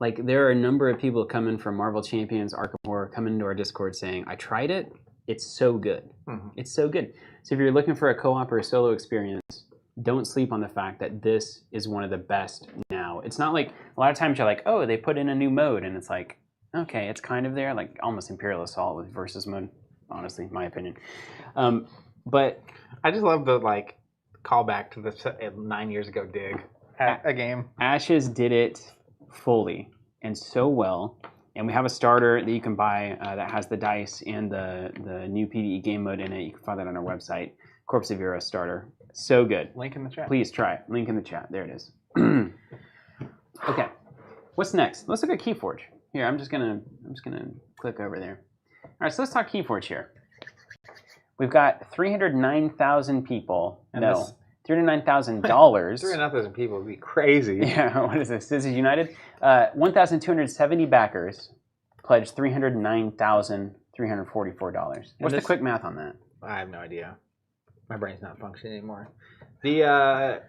Like there are a number of people coming from Marvel Champions, Arkham Horror, coming into our Discord saying, "I tried it. It's so good. Mm-hmm. It's so good." So if you're looking for a co-op or a solo experience, don't sleep on the fact that this is one of the best now. It's not like a lot of times you're like, "Oh, they put in a new mode," and it's like, okay, it's kind of there, like almost Imperial Assault with versus mode. Honestly, my opinion. But I just love the callback to the 9 years ago dig at a game. Ashes did it fully and so well, and we have a starter that you can buy that has the dice and the new PvE game mode in it. You can find that on our website, Corpse of Hero starter. So good. Link in the chat. Please try it. Link in the chat. There it is. Okay, what's next? Let's look at KeyForge. Here, I'm just gonna click over there. All right, so let's talk KeyForge here. We've got 309,000 people. And no, $309,000. 309,000 people would be crazy. Yeah, what is this? This is United. 1,270 backers pledged $309,344. What's the quick math on that? I have no idea. My brain's not functioning anymore. This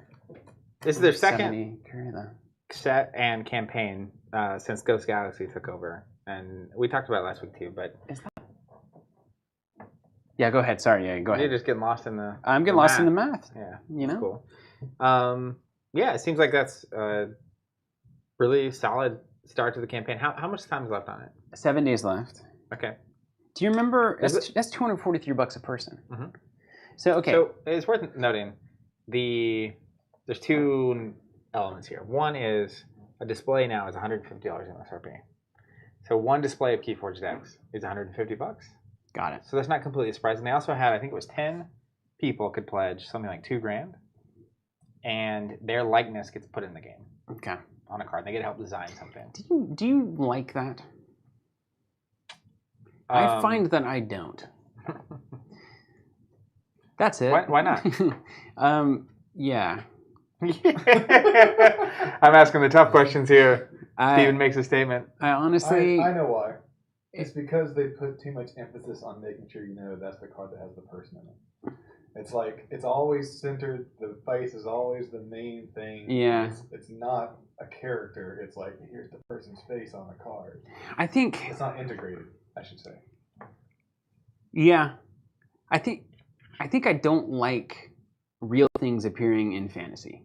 is their second set and campaign since Ghost Galaxy took over, and we talked about it last week too. But yeah, go ahead. Sorry, yeah, go ahead. You're just getting lost in the. I'm getting lost in the math. Yeah, you know. Cool. Yeah, it seems like that's a really solid start to the campaign. How much time is left on it? 7 days left. Okay. Do you remember? That's $243 a person. Mm-hmm. So okay. So it's worth noting there's 2 elements here. One is a display now is $150 MSRP. So 1 display of KeyForge decks is $150. Got it. So that's not completely surprising. They also had, I think it was 10 people could pledge something like $2,000, and their likeness gets put in the game. Okay. On a card, they get to help design something. Do you like that? I find that I don't. That's it. Why not? Yeah. I'm asking the tough questions here. Steven makes a statement. I honestly... I know why. It's because they put too much emphasis on making sure you know that's the card that has the person in it. It's like, it's always centered, the face is always the main thing. Yeah. It's not a character, it's like here's the person's face on the card. I think It's not integrated, I should say. Yeah, I think I don't like real things appearing in fantasy.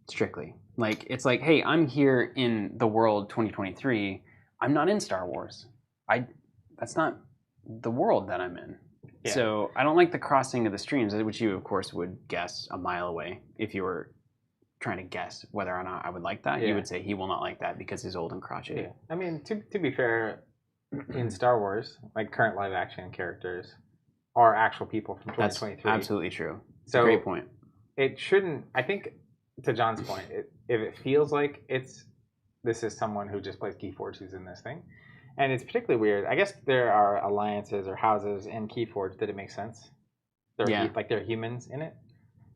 Strictly, like it's like, hey, I'm here in the world 2023. I'm not in Star Wars. That's not the world that I'm in. Yeah. So I don't like the crossing of the streams, which you of course would guess a mile away if you were trying to guess whether or not I would like that. You would say he will not like that because he's old and crotchety. Yeah. I mean, to be fair, in Star Wars, like current live action characters are actual people from 2023. That's absolutely true. It's so a great point. It shouldn't. I think to John's point, if it feels like this is someone who just plays KeyForge who's in this thing, and it's particularly weird. I guess there are alliances or houses in KeyForge that it makes sense. There are humans in it.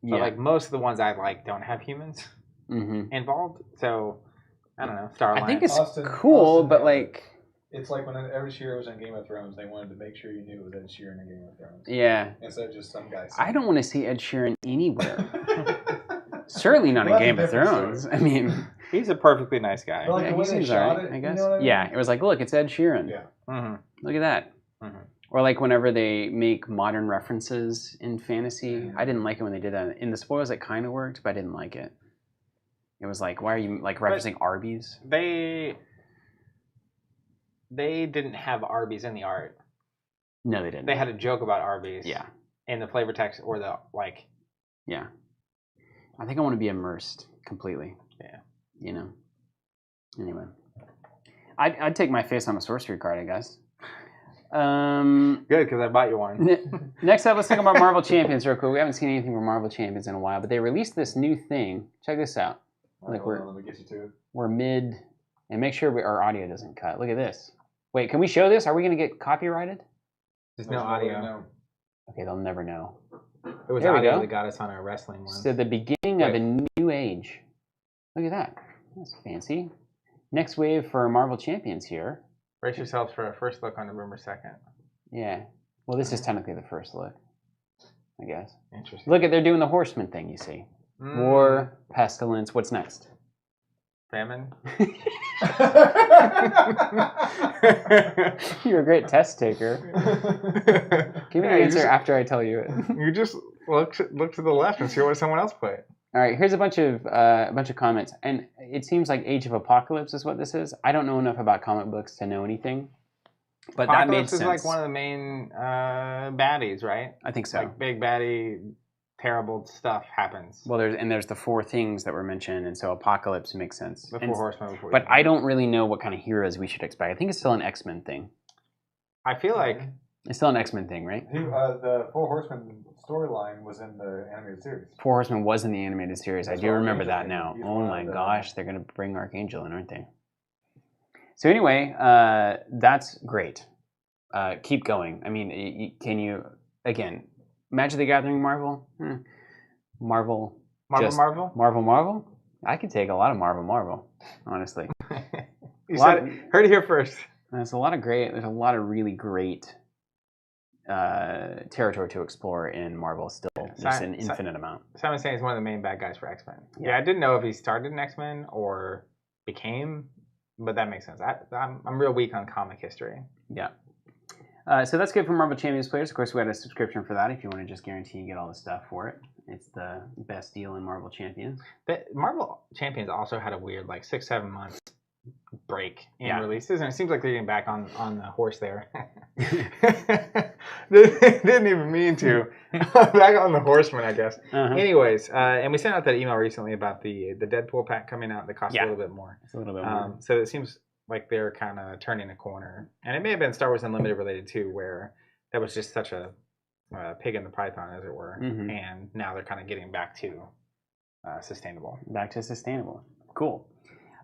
But like most of the ones I like don't have humans involved. So I don't know. Star Alliance. I think it's cool, but like it's like when Ed Sheeran was in Game of Thrones, they wanted to make sure you knew it was Ed Sheeran in Game of Thrones. Yeah. Instead of just some guy. I don't want to see Ed Sheeran anywhere. Certainly not in Game of Thrones. Story. I mean, he's a perfectly nice guy. Like he seems alright, I guess. You know what I mean? Yeah, it was like, look, it's Ed Sheeran. Yeah. Look at that. Or like whenever they make modern references in fantasy, I didn't like it when they did that. In the spoils, it kind of worked, but I didn't like it. It was like, why are you like referencing Arby's? They didn't have Arby's in the art. No, they didn't. They had a joke about Arby's. Yeah. In the flavor text or the like. Yeah. I think I want to be immersed completely. Yeah. You know. Anyway, I'd take my face on a sorcery card, I guess. Good, because I bought you one. Next up, let's talk about Marvel Champions real quick. We haven't seen anything from Marvel Champions in a while, but they released this new thing. Check this out. Like let me get you to it. We're mid, and make sure our audio doesn't cut. Look at this. Wait, can we show this? Are we going to get copyrighted? There's no audio. Okay, they'll never know. It was audio that got us on our wrestling one. So the beginning of a new age. Look at that. That's fancy. Next wave for Marvel Champions here. Brace yourselves for a first look on November 2nd. Yeah. Well, this is technically the first look, I guess. Interesting. Look, they're doing the Horseman thing, you see. War, pestilence. What's next? Famine. You're a great test taker. Give me the answer after I tell you it. You just look to the left and see what someone else put. All right, here's a bunch of comments, and it seems like Age of Apocalypse is what this is. I don't know enough about comic books to know anything, but that made sense. Apocalypse is like one of the main baddies, right? I think so. Like big baddie, terrible stuff happens. Well, there's the four things that were mentioned, and so Apocalypse makes sense. The four horsemen before. But I don't really know what kind of heroes we should expect. I think it's still an X-Men thing. I feel like it's still an X-Men thing, right? The Four Horsemen storyline was in the animated series. Four Horsemen was in the animated series. I do remember that now. Oh my gosh, they're going to bring Archangel in, aren't they? So anyway, that's great. Keep going. I mean, can you, again, Magic the Gathering Marvel? Marvel. Marvel? I could take a lot of Marvel, honestly. Heard it here first. There's a lot of really great territory to explore in Marvel still. Just an infinite amount. Simon's saying he's one of the main bad guys for X-Men. Yeah, I didn't know if he started in X-Men or became, but that makes sense. I'm real weak on comic history. Yeah. So that's good for Marvel Champions players. Of course, we had a subscription for that if you want to just guarantee you get all the stuff for it. It's the best deal in Marvel Champions. But Marvel Champions also had a weird 6-7 months break in releases, and it seems like they're getting back on the horse there. They didn't even mean to. Back on the horseman, I guess. Anyways, and we sent out that email recently about the Deadpool pack coming out that costs a little bit more. It's a little bit more. So it seems like they're kind of turning a corner. And it may have been Star Wars Unlimited related too, where that was just such a pig in the python, as it were. And now they're kind of getting back to sustainable. Back to sustainable. Cool.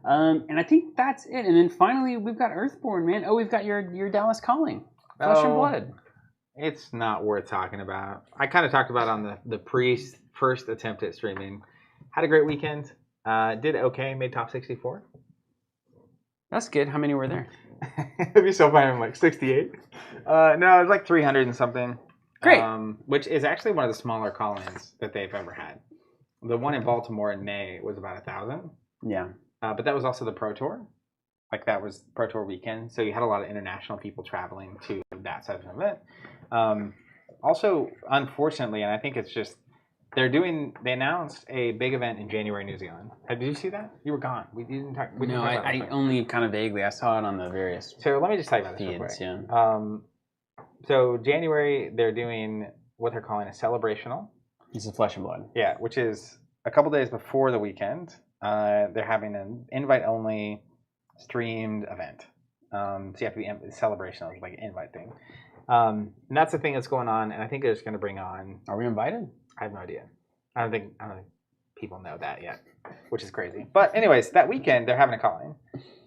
And I think that's it. And then finally, we've got Earthborne, man. Oh, we've got your Dallas Calling. Flesh and Blood. It's not worth talking about. I kind of talked about it on the first attempt at streaming. Had a great weekend. Did okay. Made top 64. That's good. How many were there? It'd be so funny. I'm like 68. No, it was like 300 and something. Great. Which is actually one of the smaller call-ins that they've ever had. The one in Baltimore in May was about 1,000. Yeah. But that was also the Pro Tour. Like that was Pro Tour weekend, so you had a lot of international people traveling to that type of event. Also, unfortunately, and I think it's just they announced a big event in January in New Zealand. Did you see that? You were gone. We didn't talk. No, I only kind of vaguely. I saw it on the various. So let me just tell you about this real quick. Yeah. So January they're doing what they're calling a celebrational. It's a Flesh and Blood. Yeah, which is a couple days before the weekend. They're having an invite-only streamed event. So you have to be celebrational, like an invite thing. And that's the thing that's going on. And I think they're just going to bring on. Are we invited? I have no idea. I don't think people know that yet, which is crazy. But anyways, that weekend they're having a call-in,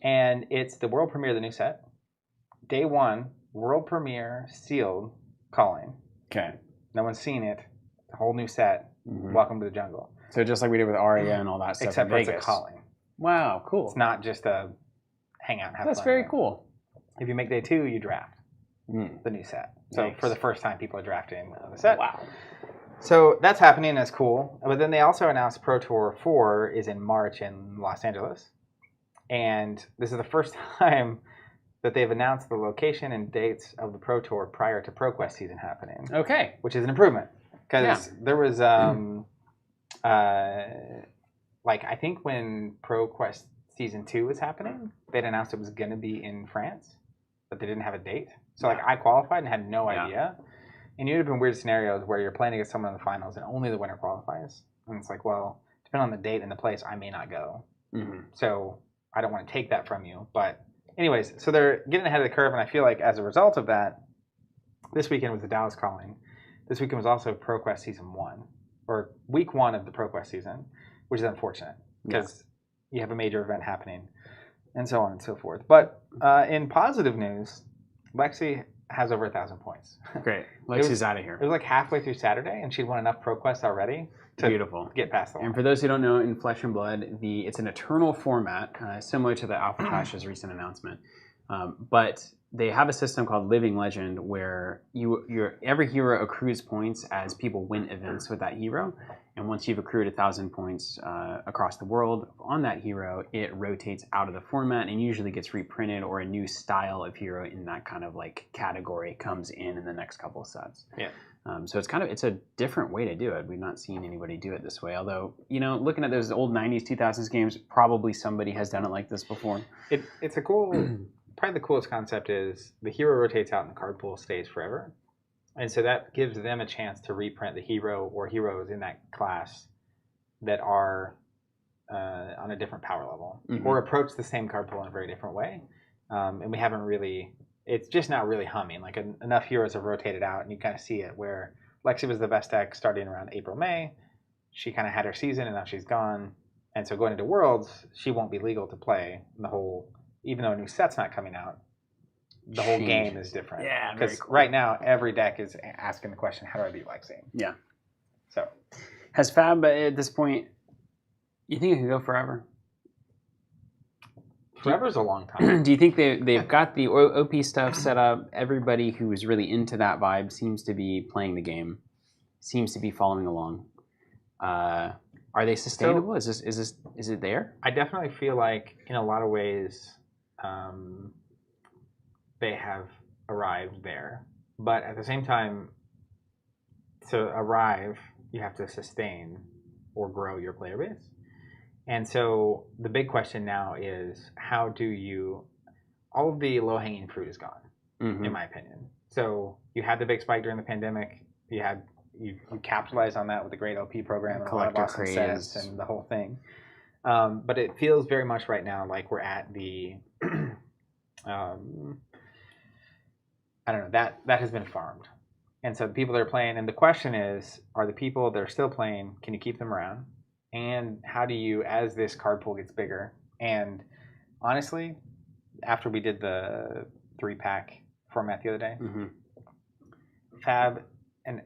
and it's the world premiere of the new set. Day one, world premiere, sealed call-in. Okay. No one's seen it. The whole new set. Mm-hmm. Welcome to the jungle. So just like we did with Aria and all that stuff. Except for it's a call-in. Wow, cool. It's not just a hang out and have fun. That's very cool. If you make day two, you draft the new set. So Nice. for the first time, people are drafting the set. Wow. So that's happening. That's cool. But then they also announced Pro Tour 4 is in March in Los Angeles. And this is the first time that they've announced the location and dates of the Pro Tour prior to ProQuest season happening. Okay. Which is an improvement. Because there was, like, I think when ProQuest season 2 was happening, they'd announced it was going to be in France, but they didn't have a date. So, like, I qualified and had no idea. And you'd have been weird scenarios where you're playing against someone in the finals and only the winner qualifies. And it's like, well, depending on the date and the place, I may not go. Mm-hmm. So I don't want to take that from you. But anyways, so they're getting ahead of the curve. And I feel like as a result of that, this weekend was the Dallas Calling. This weekend was also ProQuest Season 1, or Week 1 of the ProQuest season, which is unfortunate because you have a major event happening and so on and so forth. But in positive news, Lexi has over 1,000 points. Great. Lexi's out of here. It was like halfway through Saturday, and she'd won enough ProQuest already to get past the line. And for those who don't know, in Flesh and Blood, it's an eternal format, similar to the Alpha Clash's recent announcement. But they have a system called Living Legend where every hero accrues points as people win events with that hero. And once you've accrued 1,000 points across the world on that hero, it rotates out of the format and usually gets reprinted, or a new style of hero in that kind of like category comes in the next couple of sets. Yeah. So it's a different way to do it. We've not seen anybody do it this way. Although, looking at those old 90s, 2000s games, probably somebody has done it like this before. It's a cool, probably the coolest concept is the hero rotates out and the card pool stays forever. And so that gives them a chance to reprint the hero or heroes in that class that are on a different power level, or approach the same card pool in a very different way. And we haven't really, it's just not really humming. Like enough heroes have rotated out, and you kind of see it where Lexi was the best deck starting around April, May. She kind of had her season, and now she's gone. And so going into Worlds, she won't be legal to play the whole, even though a new set's not coming out. The whole game is different. Yeah, because right now every deck is asking the question, "How do I beat Lexi?" Yeah. So, has Fab at this point? You think it can go forever? Forever's a long time. Do you think they've got the OP stuff set up? Everybody who is really into that vibe seems to be playing the game, seems to be following along. Are they sustainable? So, is it there? I definitely feel like in a lot of ways. They have arrived there, but at the same time, to arrive, you have to sustain or grow your player base. And so the big question now is, how do you, all of the low-hanging fruit is gone, in my opinion. So you had the big spike during the pandemic. You capitalized on that with the great OP program and a lot of awesome sets and the whole thing. But it feels very much right now like we're at the I don't know, that has been farmed. And so the people that are playing, and the question is, are the people that are still playing, can you keep them around? And how do you, as this card pool gets bigger, and honestly, after we did the 3-pack format the other day, Fab, and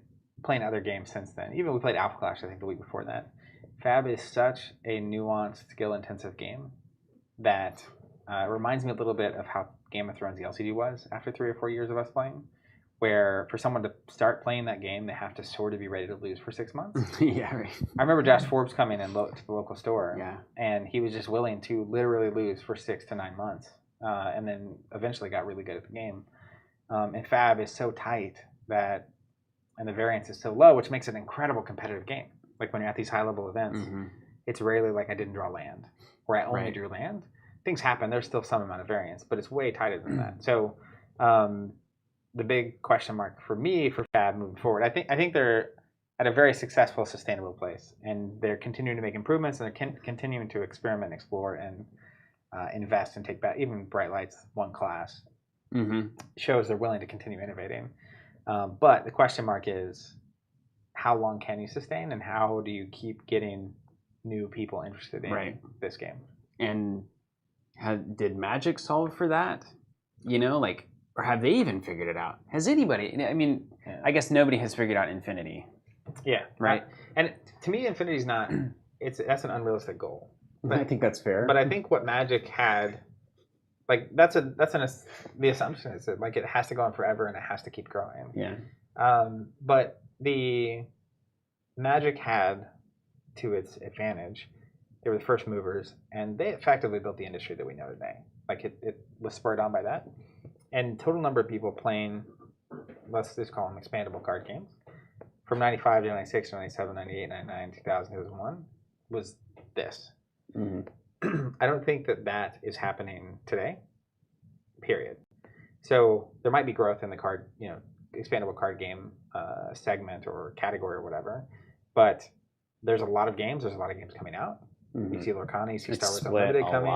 playing other games since then, even we played Alpha Clash, I think, the week before that, Fab is such a nuanced, skill-intensive game that it reminds me a little bit of how Game of Thrones the LCD was after 3 or 4 years of us playing, where for someone to start playing that game, they have to sort of be ready to lose for 6 months. Yeah, right. I remember Josh Forbes coming in to the local store, Yeah. and he was just willing to literally lose for 6 to 9 months, and then eventually got really good at the game. And Fab is so tight that, and the variance is so low, which makes it an incredible competitive game. Like when you're at these high-level events, it's rarely like I didn't draw land, or I only drew land. Things happen. There's still some amount of variance, but it's way tighter than that. So the big question mark for me for Fab moving forward, I think they're at a very successful, sustainable place, and they're continuing to make improvements, and they're continuing to experiment, explore, and invest and take back. Even Bright Light's one class shows they're willing to continue innovating. But the question mark is, how long can you sustain, and how do you keep getting new people interested in this game? And did Magic solve for that? You know, like, or have they even figured it out? Has anybody? I mean, I guess nobody has figured out Infinity. Yeah. Right. And to me, Infinity's not. That's an unrealistic goal. But I think that's fair. But I think what Magic had, like the assumption is that like it has to go on forever and it has to keep growing. Yeah. But the Magic had, to its advantage, they were the first movers, and they effectively built the industry that we know today. Like it was spurred on by that. And total number of people playing, let's just call them expandable card games, from 95 to 96 to 97, 98, 99, 2000, 2001, was this. I don't think that is happening today, period. So there might be growth in the card, expandable card game segment or category or whatever, but there's a lot of games. There's a lot of games coming out. You see Lorcana, you see Star Wars Unlimited coming.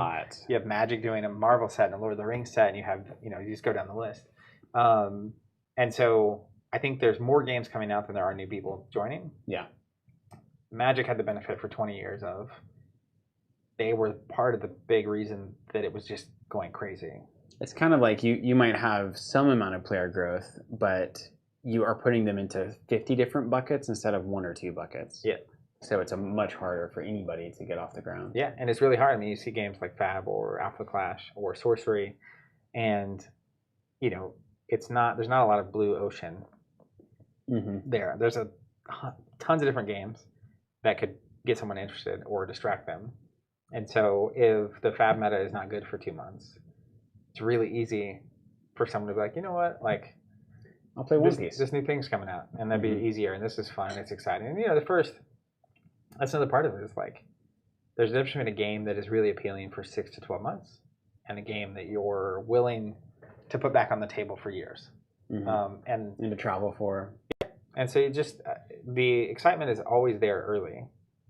You have Magic doing a Marvel set and a Lord of the Rings set, and you have, you just go down the list. And so I think there's more games coming out than there are new people joining. Yeah. Magic had the benefit for 20 years of, they were part of the big reason that it was just going crazy. It's kind of like you might have some amount of player growth, but you are putting them into 50 different buckets instead of 1 or 2 buckets. Yeah. So it's much harder for anybody to get off the ground. Yeah, and it's really hard. I mean, you see games like Fab or Alpha Clash or Sorcery, and there's not a lot of blue ocean there. There's tons of different games that could get someone interested or distract them. And so if the Fab meta is not good for 2 months, it's really easy for someone to be like, you know what, like, I'll play One Piece. This new thing's coming out, and that'd be easier, and this is fun, it's exciting. And that's another part of it, is like, there's a difference between a game that is really appealing for 6 to 12 months and a game that you're willing to put back on the table for years. And to travel for. And so the excitement is always there early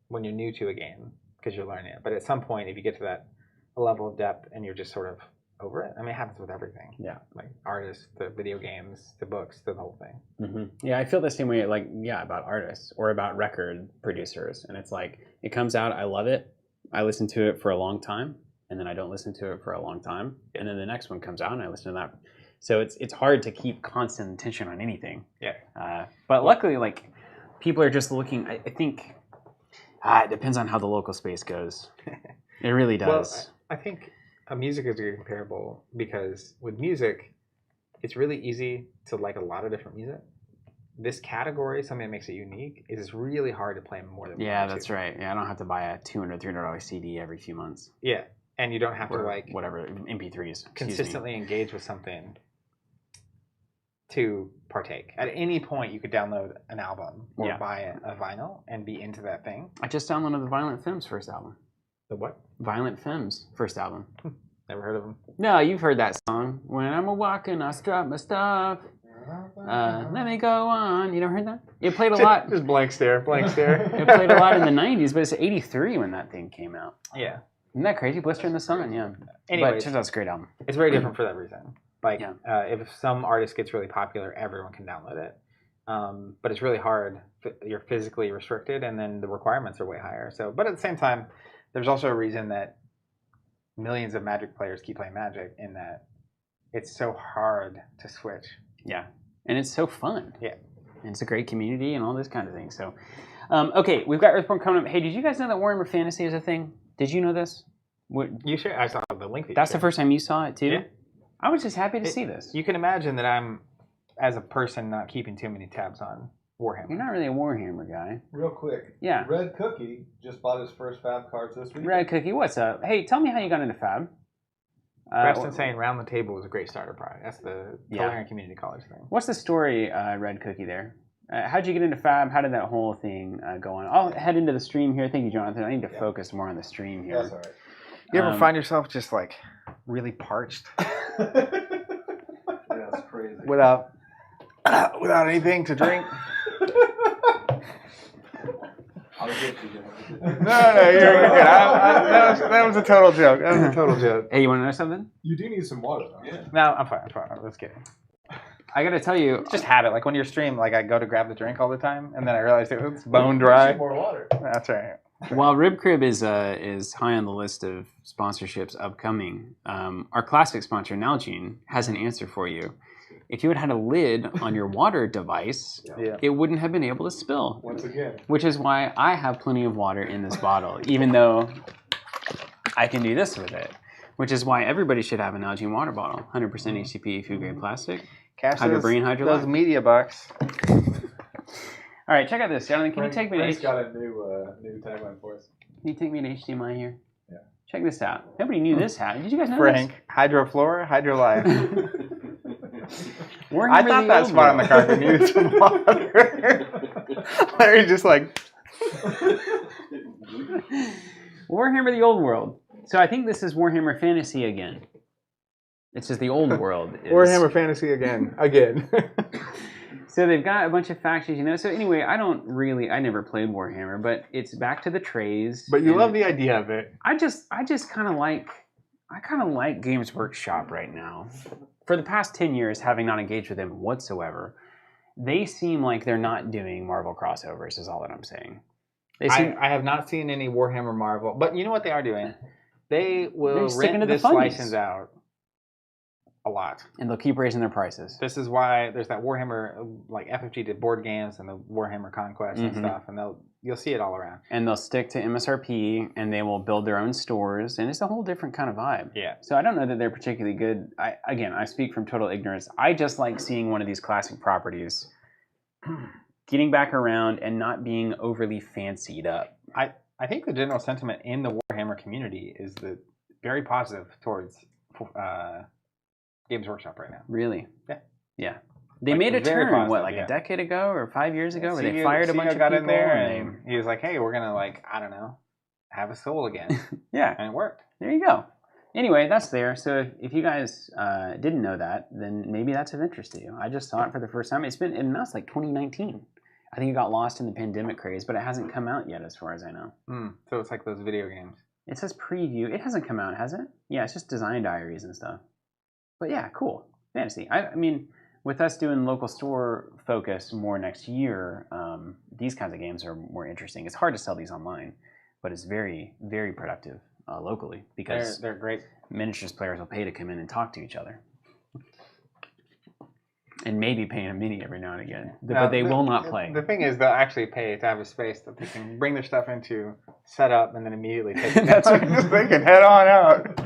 when you're new to a game, because you're learning it. But at some point, if you get to that level of depth and you're just sort of over it, I mean, it happens with everything. Yeah. Like artists, the video games, the books, the whole thing. Yeah, I feel the same way, about artists or about record producers. And it's like, it comes out, I love it. I listen to it for a long time, and then I don't listen to it for a long time. And then the next one comes out and I listen to that. So it's hard to keep constant attention on anything. Yeah. But luckily, like, people are just looking, I think, it depends on how the local space goes. It really does. Well, I think music is very comparable, because with music, it's really easy to like a lot of different music. This category, something that makes it unique, is really hard to play more than one. Yeah, that's right. Yeah, I don't have to buy a $200, $300 CD every few months. Yeah, and you don't have to whatever MP3s. Consistently engage with something to partake. At any point, you could download an album or buy a vinyl and be into that thing. I just downloaded the Violent Femmes first album. The what? Violent Femmes first album. Never heard of them. No, you've heard that song. When I'm a walking, I strut my stuff. Let me go on. You never heard that? It played a lot. Just blank stare. It played a lot in the 90s, but it's 83 when that thing came out. Yeah. Isn't that crazy? Blister in the Sun, yeah. Anyways, but it turns out it's a great album. It's very different for that reason. Like, if some artist gets really popular, everyone can download it. But it's really hard. You're physically restricted, and then the requirements are way higher. So, but at the same time, there's also a reason that millions of Magic players keep playing Magic, in that it's so hard to switch. Yeah, and it's so fun. Yeah. And it's a great community and all this kind of thing. So, okay, we've got Earthborne coming up. Hey, did you guys know that Warhammer Fantasy is a thing? Did you know this? You shared. I saw the link. That's the first time you saw it too? Yeah. I was just happy to see this. You can imagine that I'm as a person not keeping too many tabs on Warhammer. You're not really a Warhammer guy. Real quick. Yeah. Red Cookie just bought his first Fab cards this week. Red Cookie, what's up? Hey, tell me how you got into Fab. Preston saying Round the Table was a great starter product. That's the Culinary Community College thing. What's the story, Red Cookie, there? How'd you get into Fab? How did that whole thing go on? I'll head into the stream here. Thank you, Jonathan. I need to focus more on the stream here. That's all right. You ever find yourself just like really parched? Yeah, that's crazy. Without anything to drink? I'll get you. No, you're good. That was a total joke. That was a total joke. Hey, you want to know something? You do need some water, though. Yeah. No, I'm fine. Let's get it. I gotta tell you, It's just habit. Like when you're stream, like I go to grab the drink all the time, and then I realize it was bone dry. More water. That's right. while Rib Crib is high on the list of sponsorships upcoming, our classic sponsor, Nalgene, has an answer for you. If you had a lid on your water device, it wouldn't have been able to spill. Once again. Which is why I have plenty of water in this bottle, even though I can do this with it. Which is why everybody should have an Nalgene water bottle. 100% HTP food grade plastic. Cash Hydrobrine, Hydrolite. those media bucks. All right, check out this, Jonathan. Can you take me to Frank's got a new tagline for us. Can you take me to HDMI here? Yeah. Check this out. Nobody knew this hat. Did you guys know Frank, Hydroflora, Hydrolife. this? Warhammer I thought the that Old spot on the World. carpet needed some water. Larry's just like... Warhammer the Old World. So I think this is Warhammer Fantasy again. It's just the Old World. Warhammer Fantasy again. So they've got a bunch of factions, you know. So anyway, I never played Warhammer, but it's back to the trays. But you and love the idea of it. I kind of like Games Workshop right now. For the past 10 years, having not engaged with them whatsoever, they seem like they're not doing Marvel crossovers, is all that I'm saying. I have not seen any Warhammer Marvel, but you know what they are doing? They will sticking rent to the this funnies. license out a lot. And they'll keep raising their prices. This is why there's that Warhammer, like FFG did board games and the Warhammer Conquest and stuff, and you'll see it all around. And they'll stick to MSRP, and they will build their own stores, and it's a whole different kind of vibe. Yeah. So I don't know that they're particularly good. I speak from total ignorance. I just like seeing one of these classic properties getting back around and not being overly fancied up. I think the general sentiment in the Warhammer community is very positive towards Games Workshop right now. Really? Yeah. Yeah. They made a very turn, positive, a decade ago or 5 years ago, where they CEO fired a bunch of got people. in there and he was like, hey, we're going to, I don't know, have a soul again. Yeah. And it worked. There you go. Anyway, that's there. So if you guys didn't know that, then maybe that's of interest to you. I just saw it for the first time. It's like 2019. I think it got lost in the pandemic craze, but it hasn't come out yet as far as I know. So it's like those video games. It says preview. It hasn't come out, has it? Yeah, it's just design diaries and stuff. But yeah, cool. Fantasy. I mean, with us doing local store focus more next year, these kinds of games are more interesting. It's hard to sell these online, but it's very, very productive locally because they're great. Miniatures players will pay to come in and talk to each other. And maybe pay in a mini every now and again. But they will not play. The thing is, they'll actually pay to have a space that they can bring their stuff into, set up, and then immediately take it That's down. right. They can head on out.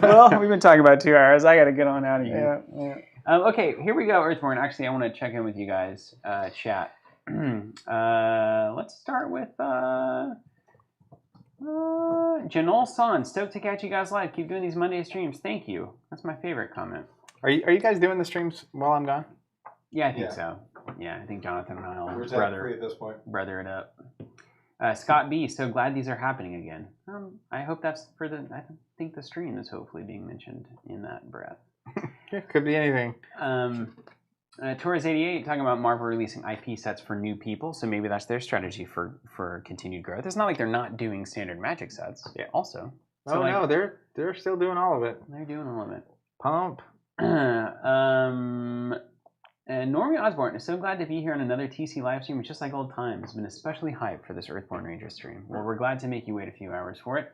Well, we've been talking about 2 hours. I got to get on out of here. Yeah. Okay, here we go, Earthborne. Actually, I want to check in with you guys, chat. Let's start with Janol San. Stoked to catch you guys live. Keep doing these Monday streams. Thank you. That's my favorite comment. Are you guys doing the streams while I'm gone? Yeah, I think so. Yeah, I think Jonathan and I will We're free at this point. brother it up. Scott B, so glad these are happening again. I hope that's I think the stream is hopefully being mentioned in that breath. Yeah, could be anything. Torres88 talking about Marvel releasing IP sets for new people, so maybe that's their strategy for continued growth. It's not like they're not doing standard Magic sets. Yeah. Also. So no, they're still doing all of it. They're doing all of it. Pump. And Normie Osborne is so glad to be here on another TC live stream. It's just like old times. Been especially hyped for this Earthborne Ranger stream. Well, we're glad to make you wait a few hours for it.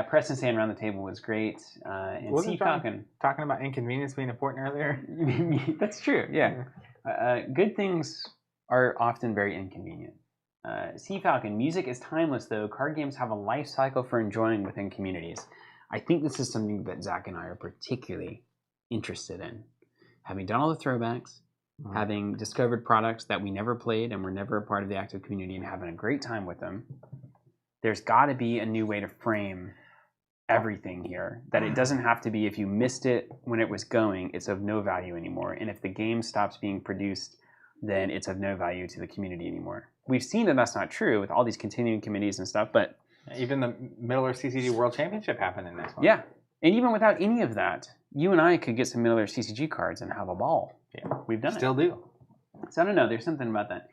Preston saying around the table was great. And Wasn't C Falcon talking about inconvenience being important earlier? That's true. Yeah. Good things are often very inconvenient. C Falcon, music is timeless though. Card games have a life cycle for enjoying within communities. I think this is something that Zach and I are particularly interested in. Having done all the throwbacks, having discovered products that we never played and were never a part of the active community and having a great time with them, there's got to be a new way to frame everything here. That it doesn't have to be if you missed it when it was going, it's of no value anymore. And if the game stops being produced, then it's of no value to the community anymore. We've seen that that's not true with all these continuing committees and stuff, but... Even the Middle Earth CCG World Championship happened in this one. Yeah. And even without any of that, you and I could get some Middle Earth CCG cards and have a ball. Yeah. We've done Still do. So I don't know. There's something about that.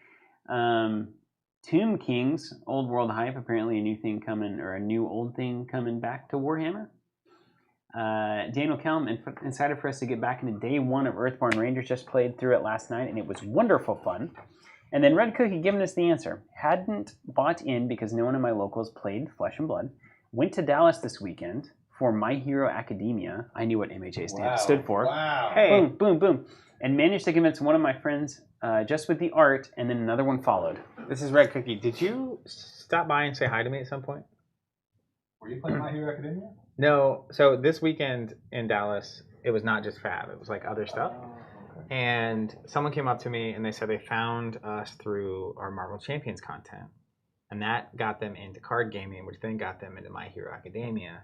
Tomb Kings, Old World Hype, apparently a new thing coming, or a new old thing coming back to Warhammer. Daniel Kelm excited for us to get back into day 1 of Earthborne. Rangers just played through it last night, and it was wonderful fun. And then Red Cookie giving us the answer. Hadn't bought in because no one in my locals played Flesh and Blood. Went to Dallas this weekend for My Hero Academia. I knew what MHA stood for. Wow. Hey. Boom, boom, boom. And managed to convince one of my friends just with the art, and then another one followed. This is Red Cookie. Did you stop by and say hi to me at some point? Were you playing My Hero Academia? No. So this weekend in Dallas, it was not just Fab. It was like other stuff. Okay. And someone came up to me and they said they found us through our Marvel Champions content. And that got them into card gaming, which then got them into My Hero Academia.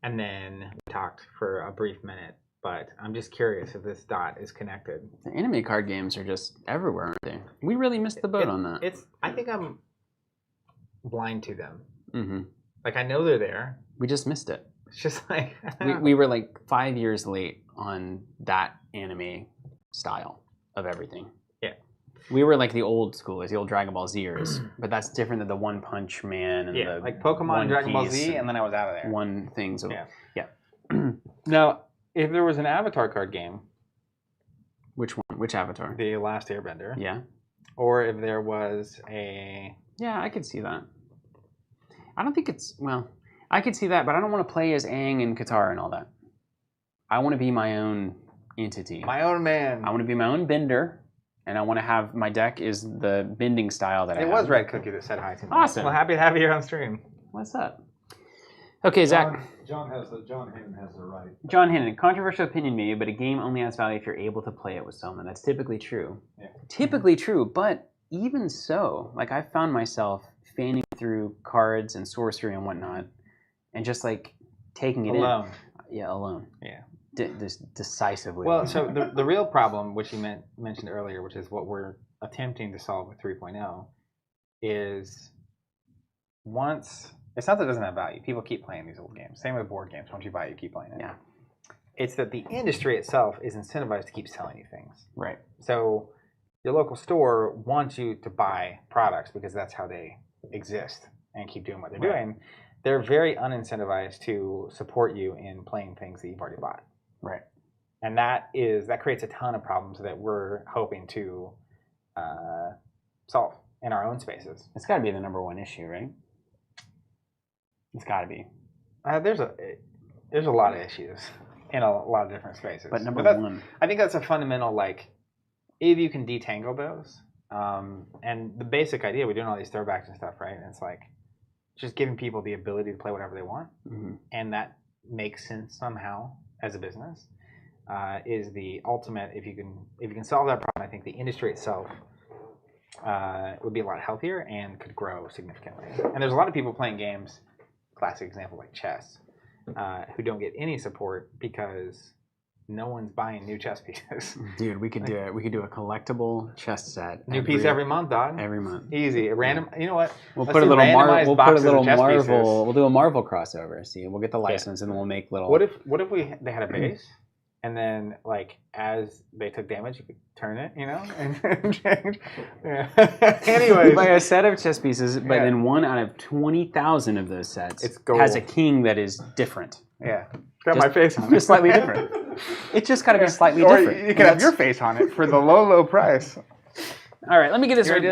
And then we talked for a brief minute. But I'm just curious if this dot is connected. The anime card games are just everywhere, aren't they? We really missed the boat on that. I think I'm blind to them. Mm-hmm. Like, I know they're there. We just missed it. It's just like... we were like 5 years late on that anime style of everything. Yeah. We were like the old schoolers, the old Dragon Ball Zers, but that's different than the One Punch Man and the like Pokemon and Dragon Ball Z, and then I was out of there. One things. Yeah. Now, if there was an Avatar card game... Which one? Which Avatar? The Last Airbender. Yeah. Or if there was a... Yeah, I could see that. I don't think it's... Well, I could see that, but I don't want to play as Aang and Katara and all that. I want to be my own entity. My own man. I want to be my own bender, and I want to have... My deck is the bending style that I have. It was Red Cookie that said hi to me. Awesome. Well, happy to have you here on stream. What's up? Okay, Zach. John Hannon has the right. John Hannon, controversial opinion maybe, but a game only has value if you're able to play it with someone. That's typically true. Yeah. Typically true, but even so, like I found myself fanning through cards and sorcery and whatnot, and just like taking it alone. Yeah, alone. Yeah. Decisively. Well, so the real problem, which you mentioned earlier, which is what we're attempting to solve with 3.0, is once... It's not that it doesn't have value. People keep playing these old games. Same with board games. Once you buy it, you keep playing it. Yeah. It's that the industry itself is incentivized to keep selling you things. Right. So your local store wants you to buy products because that's how they exist and keep doing what they're doing. They're very unincentivized to support you in playing things that you've already bought. Right. And that creates a ton of problems that we're hoping to solve in our own spaces. It's got to be the number one issue, right? It's got to be. There's a lot of issues in a lot of different spaces. But number one, I think that's a fundamental, like, if you can detangle those, and the basic idea, we're doing all these throwbacks and stuff, right? And it's like just giving people the ability to play whatever they want, and that makes sense somehow as a business, is the ultimate. If you can solve that problem, I think the industry itself would be a lot healthier and could grow significantly. And there's a lot of people playing games. Classic example like chess, who don't get any support because no one's buying new chess pieces. Dude, we could do it. We could do a collectible chess set. New piece every month, dog. Every month. Easy. A random. You know what? We'll put a little Marvel. We'll do a Marvel crossover. See, we'll get the license and then we'll make little. What if they had a base, and then like as they took damage, you could turn it, you know, and change. Yeah. Anyways, you buy a set of chess pieces, but then one out of 20,000 of those sets has a king that is different. Yeah, got my face on it. Just slightly different. It's just got to be slightly different. Or you can have your face on it for the low price. All right, let me get this right.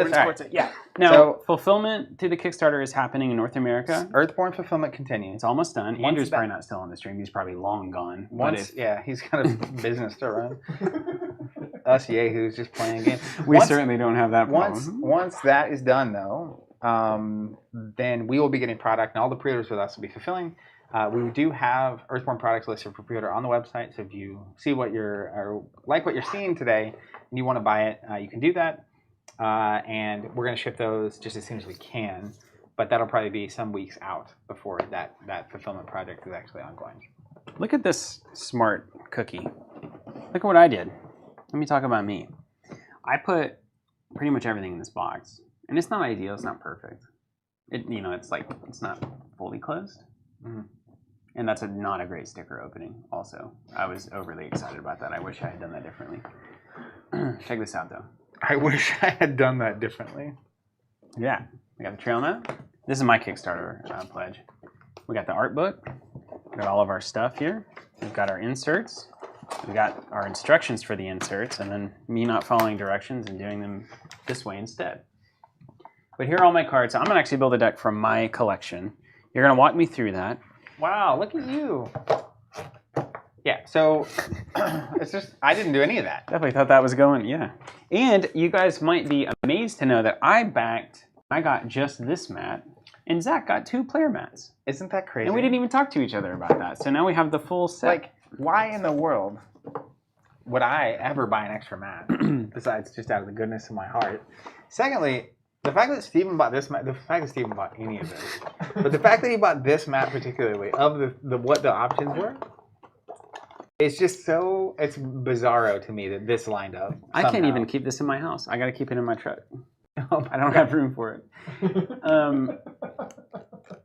Yeah. Now, fulfillment through the Kickstarter is happening in North America. Earthborne fulfillment continues. It's almost done. Andrew's probably not still on the stream. He's probably long gone. He's got a business to run. Us yahoos just playing games. We certainly don't have that problem. Once that is done, though, then we will be getting product, and all the pre-orders with us will be fulfilling. We do have Earthborne products listed for pre-order on the website, so if you see what you're seeing today, and you want to buy it, you can do that. And we're going to ship those just as soon as we can. But that'll probably be some weeks out before that fulfillment project is actually ongoing. Look at this smart cookie. Look at what I did. Let me talk about me. I put pretty much everything in this box. And it's not ideal. It's not perfect. It's not fully closed. Mm-hmm. And that's not a great sticker opening also. I was overly excited about that. I wish I had done that differently. Check this out, though. I wish I had done that differently. Yeah. We got the trail map. This is my Kickstarter pledge. We got the art book. We got all of our stuff here. We've got our inserts. We got our instructions for the inserts, and then me not following directions and doing them this way instead. But here are all my cards. I'm going to actually build a deck from my collection. You're going to walk me through that. Wow, look at you. Yeah, so it's just, I didn't do any of that. Definitely thought that was going, yeah. And you guys might be amazed to know that I got just this mat, and Zach got 2 player mats. Isn't that crazy? And we didn't even talk to each other about that. So now we have the full set. Like, why in the world would I ever buy an extra mat, besides just out of the goodness of my heart? Secondly, the fact that Steven bought this mat, the fact that Steven bought any of this, but the fact that he bought this mat particularly, of what the options were, it's just so, it's bizarro to me that this lined up. I can't even keep this in my house. I got to keep it in my truck. I don't have room for it.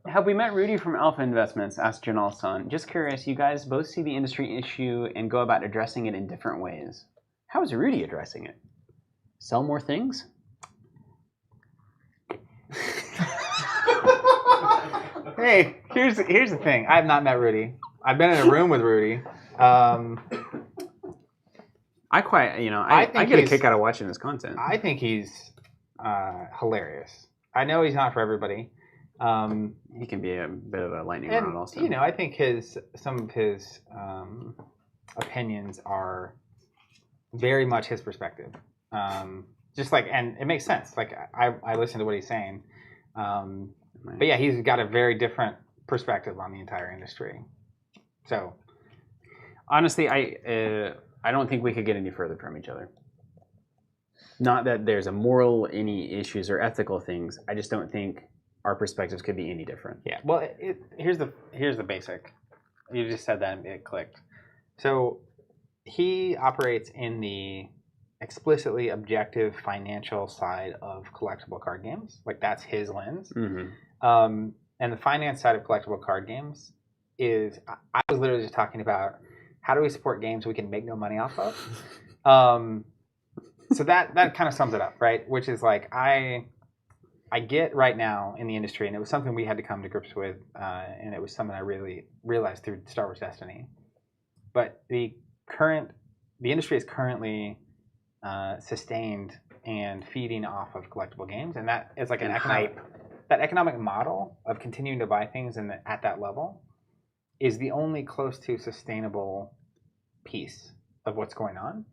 Have we met Rudy from Alpha Investments? Asked Janal's son. Just curious, you guys both see the industry issue and go about addressing it in different ways. How is Rudy addressing it? Sell more things? Hey, here's the thing. I have not met Rudy. I've been in a room with Rudy. I get a kick out of watching this content. I think he's hilarious. I know he's not for everybody. He can be a bit of a lightning rod also. I think some of his opinions are very much his perspective. And it makes sense. Like I listen to what he's saying. But yeah, he's got a very different perspective on the entire industry. So honestly, I don't think we could get any further from each other. Not that there's any issues or ethical things. I just don't think our perspectives could be any different. Yeah. Well, here's the basic. You just said that and it clicked. So he operates in the explicitly objective financial side of collectible card games. Like that's his lens. Mm-hmm. And the finance side of collectible card games is, I was literally just talking about how do we support games we can make no money off of. So that kind of sums it up, right? Which is like, I get right now in the industry, and it was something we had to come to grips with, and it was something I really realized through Star Wars Destiny. But the industry is currently sustained and feeding off of collectible games, and that is like that economic model of continuing to buy things at that level is the only close to sustainable piece of what's going on.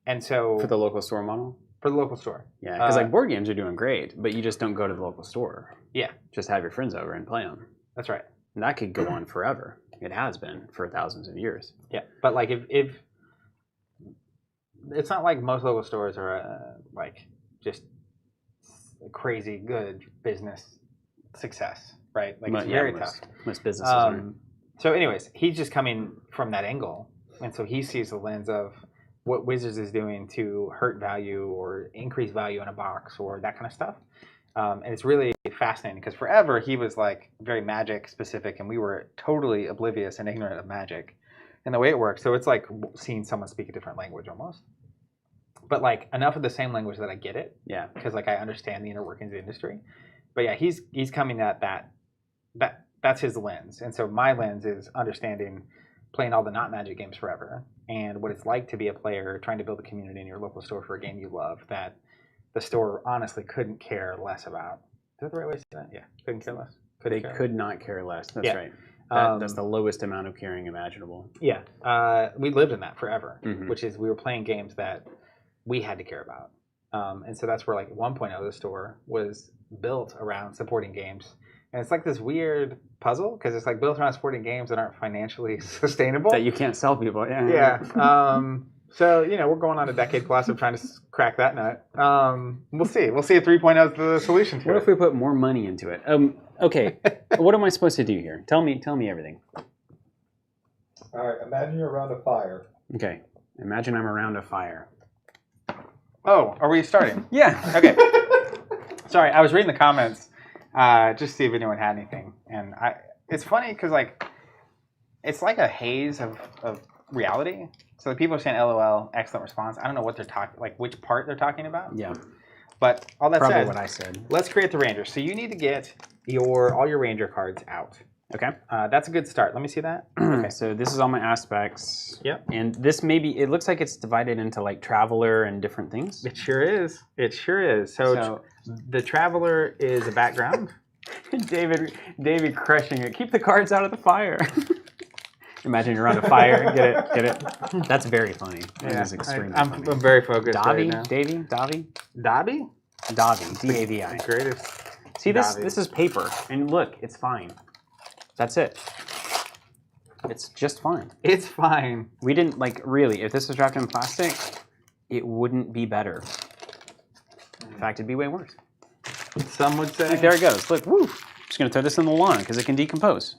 And so for the local store model? For the local store. Yeah, because board games are doing great, but you just don't go to the local store. Yeah. Just have your friends over and play them. That's right. And that could go on forever. It has been for thousands of years. Yeah, but like if it's not like most local stores are like just a crazy good business success, right? Like it's very tough. Most businesses are. So anyways, he's just coming from that angle, and so he sees the lens of what Wizards is doing to hurt value or increase value in a box or that kind of stuff. And it's really fascinating because forever he was like very Magic specific, and we were totally oblivious and ignorant of Magic and the way it works. So it's like seeing someone speak a different language almost. But like enough of the same language that I get it. Yeah. Because like I understand the inner workings of the industry. But yeah, he's coming at that's his lens. And so my lens is understanding playing all the not Magic games forever and what it's like to be a player trying to build a community in your local store for a game you love that the store honestly couldn't care less about. Is that the right way to say that? Yeah, couldn't care less. They could not care less. That's right. That's the lowest amount of caring imaginable. Yeah. We lived in that forever, which is we were playing games that we had to care about. And so that's where like 1.0 the store was built around supporting games. And it's like this weird puzzle because it's like built around supporting games that aren't financially sustainable. That you can't sell people. Yeah. So, we're going on a decade plus of trying to crack that nut. We'll see. We'll see if 3.0 is the solution to What it. if we put more money into it? Okay. What am I supposed to do here? Tell me everything. All right, imagine you're around a fire. Okay. Imagine I'm around a fire. Oh, are we starting? Yeah. Okay. Sorry, I was reading the comments just to see if anyone had anything. And it's funny because, it's like a haze of reality. So the people are saying LOL, excellent response. I don't know what they're talking, which part they're talking about. Yeah. But all that Probably said, what I said. let's create the Ranger. So you need to get all your Ranger cards out. Okay. That's a good start. Let me see that. Okay. So this is all my aspects. Yep. And this it looks like it's divided into Traveler and different things. It sure is. It sure is. So the Traveler is a background. David crushing it. Keep the cards out of the fire. Imagine you're around a fire. Get it? That's very funny. That is extremely funny. I'm very focused Davi? right now. Davi? Davi? Davi. D-A-V-I. Greatest. See, this is paper. And look, it's fine. That's it. It's just fine. It's fine. We didn't, really, if this was wrapped in plastic, it wouldn't be better. In fact, it'd be way worse. Some would say. Look, there it goes. Look, woo. I'm just going to throw this in the lawn because it can decompose.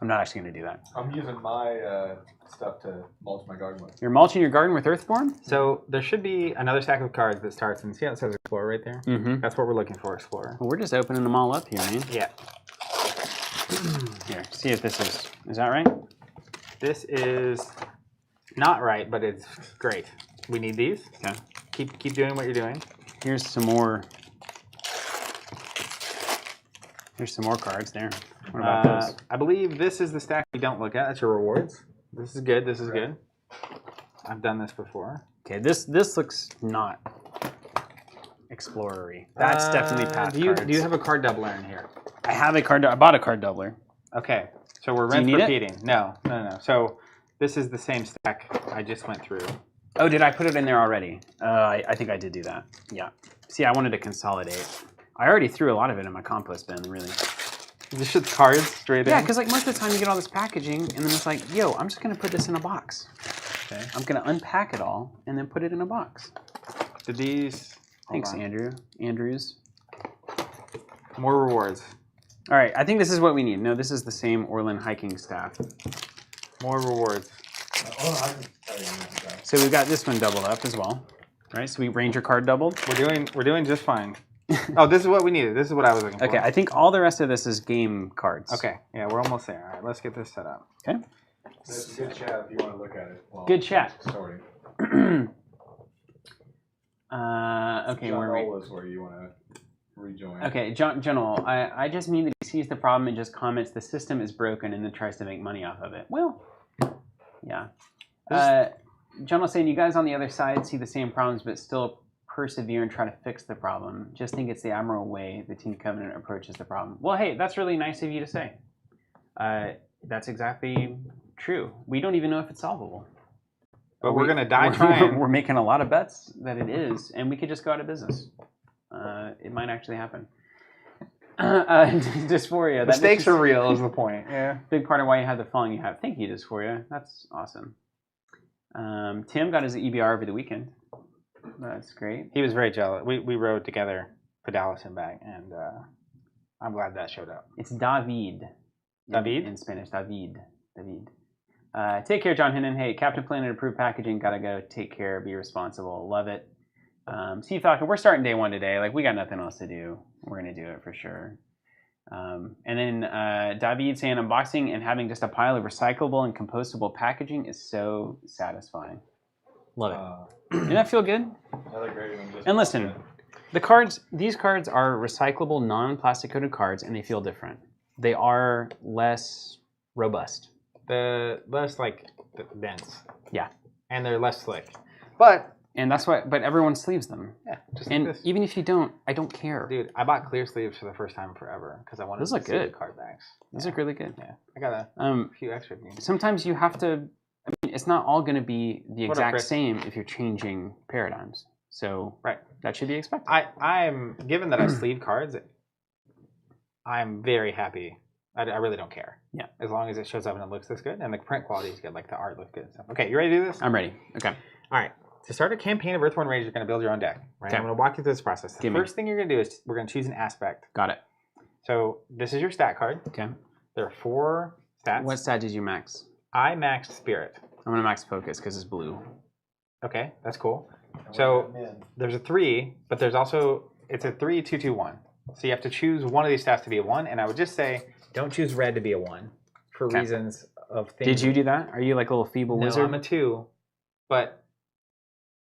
I'm not actually going to do that. I'm using my stuff to mulch my garden with. You're mulching your garden with Earthborne? So there should be another stack of cards that starts, and see how it says Explorer right there? Mm-hmm. That's what we're looking for, Explorer. Well, we're just opening them all up here, man. Yeah. Here, see if this is that right? This is not right, but it's great. We need these. Okay. Keep doing what you're doing. Here's some more. Here's some more cards there. What about those? I believe this is the stack we don't look at. That's your rewards. This is good. This is good. I've done this before. Okay, this looks not explorery. That's definitely path cards. Do you have a card doubler in here? I have a card. I bought a card doubler. Okay, so we're Do you need repeating. No. So this is the same stack I just went through. Oh, did I put it in there already? I think I did do that. Yeah. See, I wanted to consolidate. I already threw a lot of it in my compost bin, really. This is cards straight in? Yeah, because most of the time you get all this packaging, and then it's like, yo, I'm just going to put this in a box. Okay. I'm going to unpack it all and then put it in a box. Did these... Thanks, Andrews. More rewards. All right, I think this is what we need. No, this is the same Orland hiking staff. More rewards. So we've got this one doubled up as well, right? So we Ranger card doubled. We're doing just fine. Oh, this is what we needed. This is what I was looking for. Okay, I think all the rest of this is game cards. Okay, yeah, we're almost there. All right, let's get this set up. Okay. That's a good chat if you want to look at it. Good chat. Sorry. Okay, John where Roll is where you want to rejoin. Okay, General, I just mean that he sees the problem and just comments the system is broken and then tries to make money off of it. Well, yeah. General's saying you guys on the other side see the same problems but still persevere and try to fix the problem. Just think it's the admirable way the Team Covenant approaches the problem. Well, hey, that's really nice of you to say. That's exactly true. We don't even know if it's solvable. But we're going to die trying. We're making a lot of bets that it is, and we could just go out of business. It might actually happen. Dysphoria. Mistakes are real is the point. Yeah. Big part of why you have the following you have. Thank you, Dysphoria. That's awesome. Tim got his EBR over the weekend. That's great. He was very jealous. We rode together for Dallas and back, and I'm glad that showed up. It's David. David? In Spanish. David. Take care, John Hennon. Hey, Captain Planet approved packaging. Gotta go. Take care. Be responsible. Love it. Steve Falcon, we're starting day one today. We got nothing else to do. We're going to do it for sure. And then David saying unboxing and having just a pile of recyclable and compostable packaging is so satisfying. Love it. Doesn't that feel good? I look great. And listen, these cards are recyclable, non-plastic coated cards, and they feel different. They are less robust. The less dense. Yeah. And they're less slick. But that's why. But everyone sleeves them. Yeah. Just and like this. Even if you don't, I don't care. Dude, I bought clear sleeves for the first time forever because I wanted to see the card backs. Those look really good. Yeah. I got a few extra. Sometimes you have to. I mean, it's not all going to be the exact same if you're changing paradigms. So that should be expected. I'm given that I sleeve cards. I'm very happy I really don't care. Yeah. As long as it shows up and it looks this good, and the print quality is good, like the art looks good and stuff. Okay, you ready to do this? I'm ready. Okay. All right. To start a campaign of Earthborne Rangers, you're going to build your own deck. Right. Okay. I'm going to walk you through this process. The Give me. first thing you're going to do is we're going to choose an aspect. Got it. So this is your stat card. Okay. There are 4 stats. What stat did you max? I maxed Spirit. I'm gonna max focus because it's blue. Okay, that's cool. So there's a 3, but there's also it's a 3, 2, 2, 1. So you have to choose one of these stats to be a 1, and I would just say don't choose red to be a 1 for reasons of things. Did you do that? Are you like a little feeble No, wizard? I'm a 2, but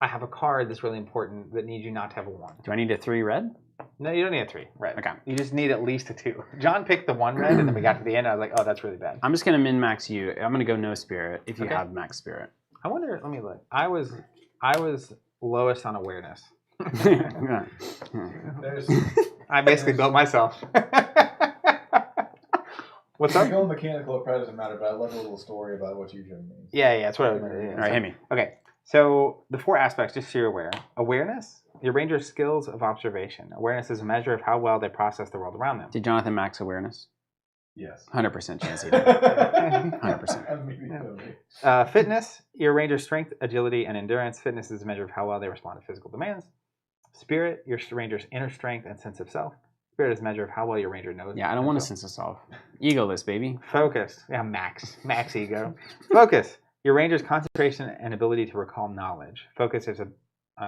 I have a card that's really important that needs you not to have a 1. Do I need a 3 red? No, you don't need a 3 red. Okay. You just need at least a 2. John picked the 1 red, and then we got to the end. And I was like, oh, that's really bad. I'm just gonna min max you. I'm gonna go no spirit if you Okay. have max spirit. I wonder. Let me look. I was lowest on awareness. There's I basically built myself. What's up? going mechanical, it probably doesn't matter, but I love a little story about what you showed me. Yeah, that's what I was going to do. All right, hit me. Okay, so the 4 aspects, just so you're aware. Awareness, your ranger's skills of observation. Awareness is a measure of how well they process the world around them. Did Jonathan max awareness? Yes. 100% chance he did. 100%. Immediately. Fitness, your ranger's strength, agility, and endurance. Fitness is a measure of how well they respond to physical demands. Spirit, your ranger's inner strength and sense of self. Spirit is a measure of how well your ranger knows. Yeah, I don't want a sense of self. Egoless, baby. Focus. Yeah, max ego. Focus. Your ranger's concentration and ability to recall knowledge. Focus is a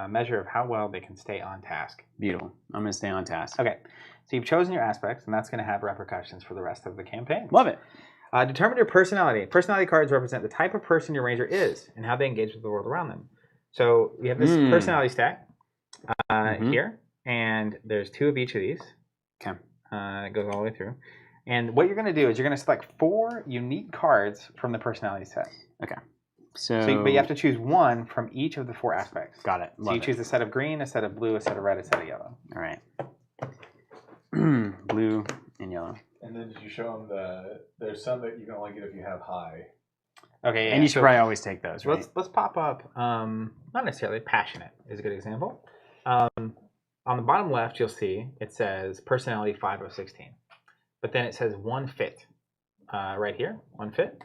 measure of how well they can stay on task. Beautiful. I'm gonna stay on task. Okay, so you've chosen your aspects, and that's going to have repercussions for the rest of the campaign. Love it. Determine your personality. Personality cards represent the type of person your ranger is and how they engage with the world around them. So we have this personality stack here, and there's 2 of each of these. Okay. It goes all the way through. And what you're going to do is you're going to select 4 unique cards from the personality set. Okay. But you have to choose 1 from each of the 4 aspects. Got it. So you choose a set of green, a set of blue, a set of red, a set of yellow. All right. Blue and yellow. And then did you show them there's some that you can only get if you have high. Okay, yeah. And you should probably always take those, right? Let's pop up, not necessarily, passionate is a good example. On the bottom left, you'll see it says personality 5 of 16. But then it says 1 fit right here, 1 fit.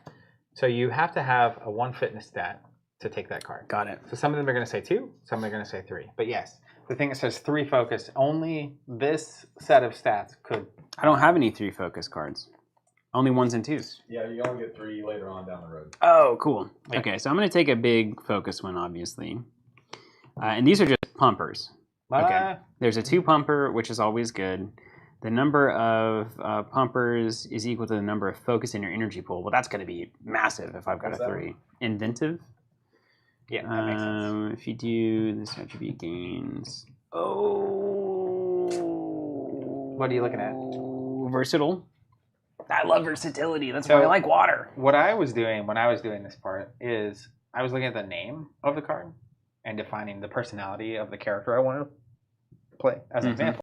So you have to have a 1 fitness stat to take that card. Got it. So some of them are going to say 2, some are going to say 3. But yes, the thing that says 3 focus, only this set of stats could. I don't have any 3 focus cards. Only 1s and 2s. Yeah, you only get 3 later on down the road. Oh, cool. Yeah. Okay, so I'm going to take a big focus one, obviously. And these are just pumpers. Okay. There's a 2 pumper, which is always good. The number of pumpers is equal to the number of focus in your energy pool. Well, that's going to be massive if I've got a 3. Inventive. Yeah, that makes sense. If you do this attribute gains. Oh. What are you looking at? Versatile. I love versatility. That's why I like water. What I was doing when I was doing this part is I was looking at the name of the card and defining the personality of the character I want to play as an example.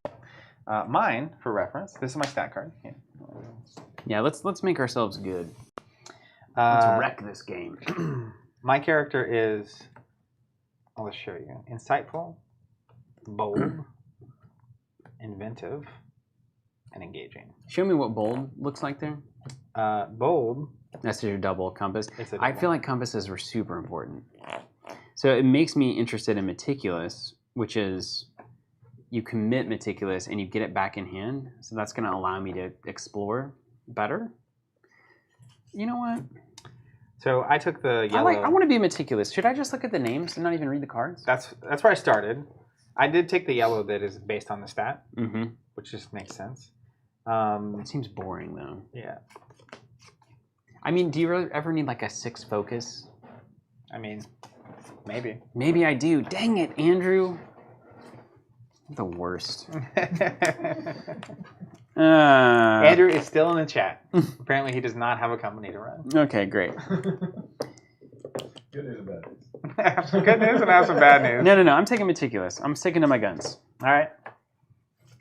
Mine, for reference, this is my stat card. Yeah, let's make ourselves good. Let's wreck this game. My character is, I'll just show you, insightful, bold, inventive, and engaging. Show me what bold looks like there. Bold. That's your double compass. It's a I double. feel like compasses were super important. So it makes me interested in meticulous, which is you commit meticulous and you get it back in hand. So that's going to allow me to explore better. You know what? So I took the yellow. I want to be meticulous. Should I just look at the names and not even read the cards? That's where I started. I did take the yellow that is based on the stat, Mm-hmm. which just makes sense. It seems boring though. Yeah. I mean, do you really ever need like a 6 focus? I mean, maybe. Maybe I do. Dang it, Andrew. The worst. Andrew is still in the chat. Apparently, he does not have a company to run. Okay, great. Good news and bad news. I have some good news and I have some bad news. No. I'm taking meticulous. I'm sticking to my guns. All right.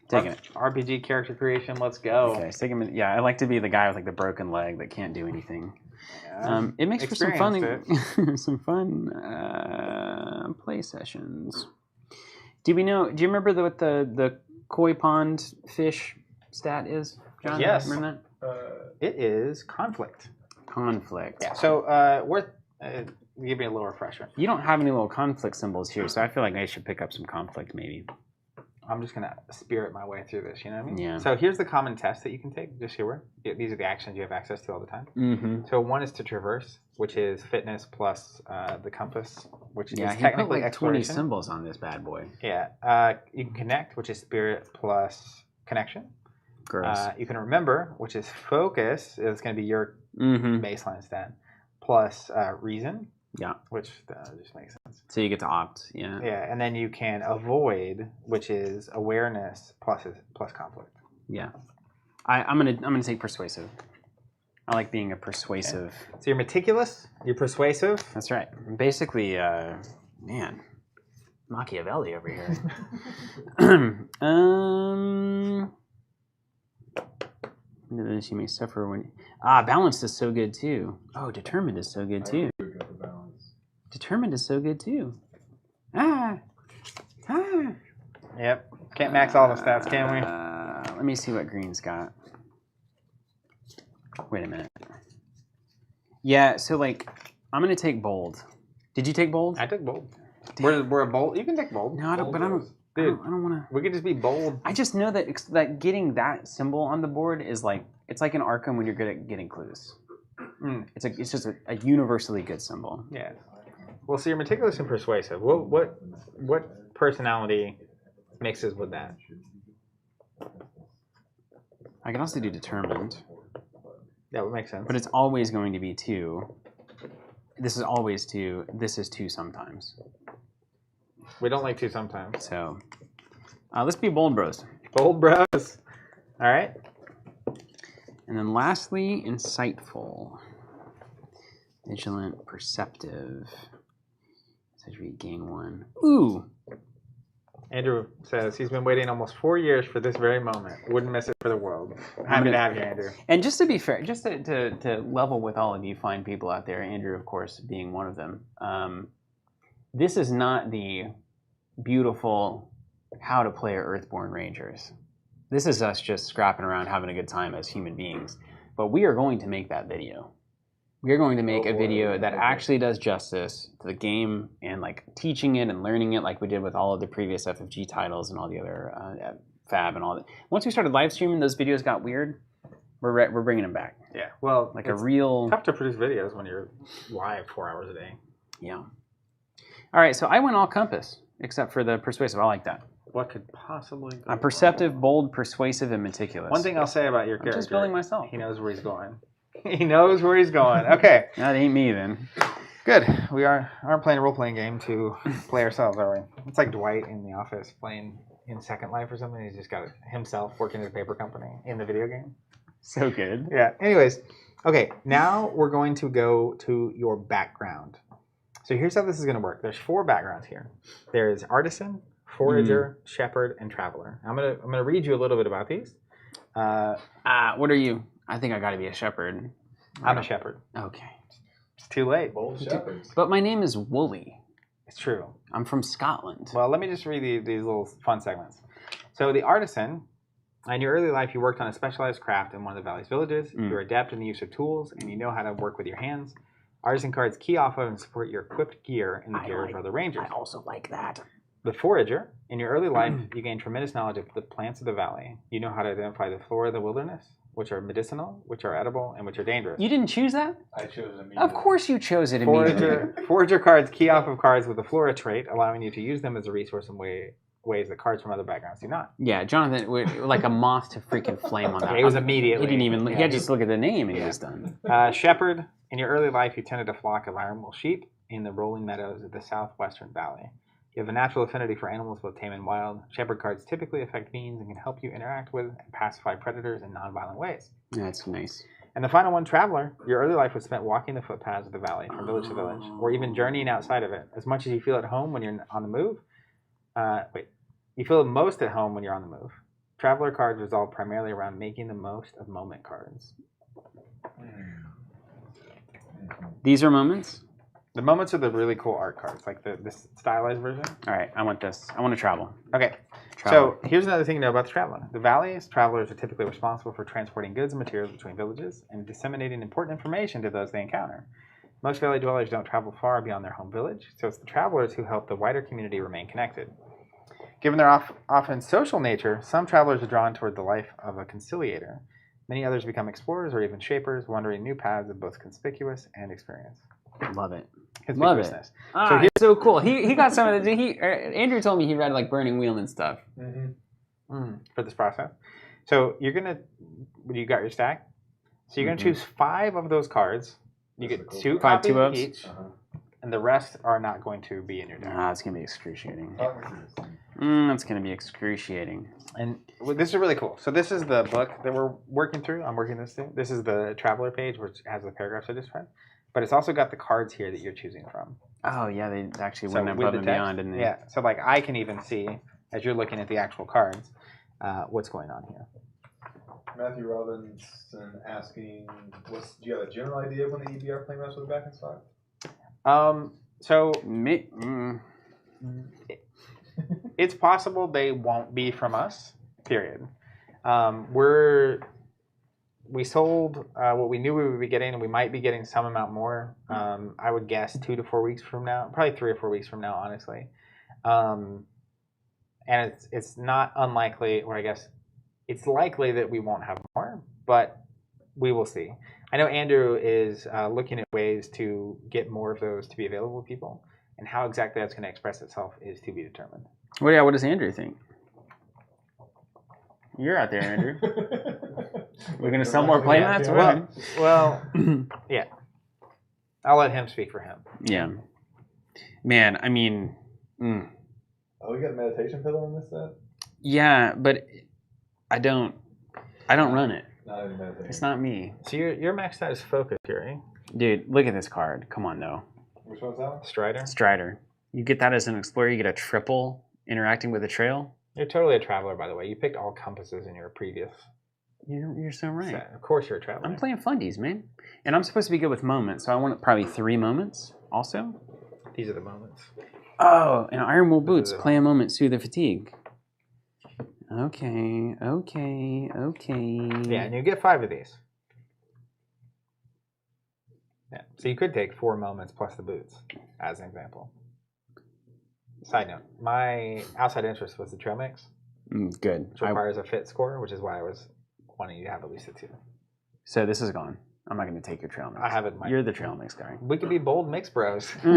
Taking it. RPG character creation. Let's go. Okay, sticking. Yeah, I like to be the guy with like the broken leg that can't do anything. Yeah. It makes for some fun, Experienced some fun play sessions. Do you remember what the koi pond fish stat is, John? Yes. Remember It is conflict. Conflict. Yeah. So give me a little refresher. You don't have any little conflict symbols here, so I feel like I should pick up some conflict maybe. I'm just going to spirit my way through this, you know what I mean? Yeah. So here's the common test that you can take, just here. These are the actions you have access to all the time. Mm-hmm. So one is to traverse, which is fitness plus the compass, which is he technically put like exploration. 20 symbols on this bad boy. Yeah. You can connect, which is spirit plus connection. Gross. You can remember, which is focus. It's going to be your baseline stat. Plus reason. Yeah. Which just makes sense. So you get to opt, yeah. Yeah, and then you can avoid, which is awareness plus conflict. Yeah. I'm gonna take persuasive. I like being a persuasive. Okay. So you're meticulous, you're persuasive. That's right. Basically, man, Machiavelli over here. This you may suffer when. Balanced is so good too. Oh, determined is so good too. Determined is so good too. Yep. Can't max all the stats, can we? Let me see what green's got. Wait a minute. Yeah, so like, I'm gonna take bold. Did you take bold? I took bold. We're a bold. You can take bold. No, I don't. But I don't. Dude, I don't want to. We could just be bold. I just know that getting that symbol on the board is like it's like in Arkham when you're good at getting clues. It's just a universally good symbol. Yeah. Well, so you're meticulous and persuasive. What personality mixes with that? I can also do determined. That would make sense. But it's always going to be 2. This is always 2. This is 2 sometimes. We don't like 2 sometimes. So let's be bold bros. Bold bros. All right. And then lastly, insightful. Vigilant, perceptive. Says we gain 1. Ooh! Andrew says he's been waiting almost 4 years for this very moment. Wouldn't miss it for the world. Happy to have you, Andrew. And just to be fair, just to level with all of you fine people out there, Andrew, of course, being one of them, this is not the beautiful how to play Earthborne Rangers. This is us just scrapping around having a good time as human beings. But we are going to make that video. We are going to make a video that actually does justice to the game and like teaching it and learning it like we did with all of the previous FFG titles and all the other Fab and all that. Once we started live streaming, those videos got weird. We're bringing them back. Yeah, well, like a real tough to produce videos when you're live 4 hours a day. Yeah. All right, so I went all compass except for the persuasive. I like that. What could possibly go I'm perceptive, bold, persuasive, and meticulous. One thing I'll say about your character. I'm just building myself. He knows where he's going. He knows where he's going. Okay. That ain't me then. Good. We aren't playing a role-playing game to play ourselves, are we? It's like Dwight in The Office playing in Second Life or something. He's just got himself working at a paper company in the video game. So good. Yeah. Anyways, okay. Now we're going to go to your background. So here's how this is going to work. There's 4 backgrounds here. There's Artisan, Forager, Shepherd, and Traveler. I'm gonna read you a little bit about these. What are you? I think I got to be a shepherd. I'm a shepherd. Okay. It's too late. Bold shepherds. But my name is Wooly. It's true. I'm from Scotland. Well, let me just read these little fun segments. So the Artisan, in your early life, you worked on a specialized craft in one of the valley's villages. You're adept in the use of tools, and you know how to work with your hands. Artisan cards key off of and support your equipped gear and the gear of other rangers. I also like that. The Forager, in your early life, you gain tremendous knowledge of the plants of the valley. You know how to identify the flora of the wilderness, which are medicinal, which are edible, and which are dangerous. You didn't choose that? I chose immediately. Of course you chose it immediately. Forager cards key off of cards with the flora trait, allowing you to use them as a resource in ways that cards from other backgrounds do not. Yeah, Jonathan, like a moth to freaking flame on that. Okay, it was immediately. He didn't even. He had to just look at the name and he was done. Shepherd, in your early life, you tended a flock of iron wool sheep in the rolling meadows of the southwestern valley. You have a natural affinity for animals, both tame and wild. Shepherd cards typically affect beings and can help you interact with and pacify predators in nonviolent ways. That's nice. And the final one, Traveler. Your early life was spent walking the footpaths of the valley from village to village, or even journeying outside of it. As much as you feel at home when you're on the move, you feel most at home when you're on the move. Traveler cards resolve primarily around making the most of moment cards. These are moments? The moments are the really cool art cards, like this stylized version. All right, I want this. I want to travel. Okay. Travel. So here's another thing to know about the traveler. The valleys, travelers are typically responsible for transporting goods and materials between villages and disseminating important information to those they encounter. Most valley dwellers don't travel far beyond their home village, so it's the travelers who help the wider community remain connected. Given their often social nature, some travelers are drawn toward the life of a conciliator. Many others become explorers or even shapers, wandering new paths of both conspicuous and experience. Love it. Love it. So it's so cool. He got some of the. Andrew told me he read like Burning Wheel and stuff. For this process. So you got your stack. So you're gonna choose 5 of those cards. You get 2 copies of each, and the rest are not going to be in your deck. It's gonna be excruciating. That's gonna be excruciating. And this is really cool. So this is the book that we're working through. I'm working this through. This is the Traveler page, which has the paragraphs I just read. But it's also got the cards here that you're choosing from. Oh, yeah, they actually went above and beyond, didn't they? Yeah, so like I can even see, as you're looking at the actual cards, what's going on here. Matthew Robinson asking, do you have a general idea of when the EBR playmaps will be back in stock? It's possible they won't be from us, period. We sold what we knew we would be getting, and we might be getting some amount more. I would guess 2 to 4 weeks from now, probably 3 or 4 weeks from now, honestly. And it's not unlikely, or I guess it's likely that we won't have more, but we will see. I know Andrew is looking at ways to get more of those to be available to people, and how exactly that's going to express itself is to be determined. What does Andrew think? You're out there, Andrew. We're going to sell more playmats? Well, yeah. I'll let him speak for him. Yeah. Man, I mean... Oh, we got a meditation pillow in this set? Yeah, but I don't run it. Not even meditation. It's not me. So you're maxed out as Focus here, eh? Dude, look at this card. Come on, though. Which one's that one? Strider. You get that as an explorer. You get a triple interacting with a trail. You're totally a traveler, by the way. You picked all compasses in your previous. You're so right. Set. Of course, you're a traveler. I'm playing fundies, man, and I'm supposed to be good with moments, so I want probably 3 moments. Also, these are the moments. Oh, and Iron Wool Boots. Play a moment, soothe the fatigue. Okay. Yeah, and you get 5 of these. Yeah, so you could take 4 moments plus the boots, as an example. Side note, my outside interest was the trail mix. Good. Which requires a fit score, which is why I was wanting you to have at least a 2. So this is gone. I'm not going to take your trail mix. I have it. You're the trail mix guy. We could be bold mix bros. Do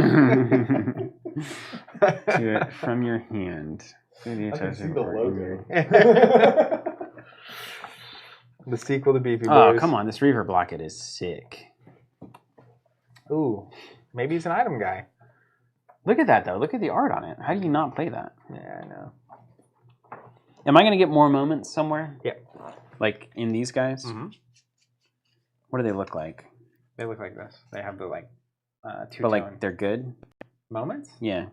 it from your hand. I can see the logo. The sequel to Beefy Oh, Boys. come on. This Reaver Blocket is sick. Ooh, maybe he's an item guy. Look at that, though. Look at the art on it. How do you not play that? Yeah, I know. Am I going to get more moments somewhere? Yeah. Like in these guys? Mm-hmm. What do they look like? They look like this. They have the, like, two-tone. But, like, they're good? Moments? Yeah.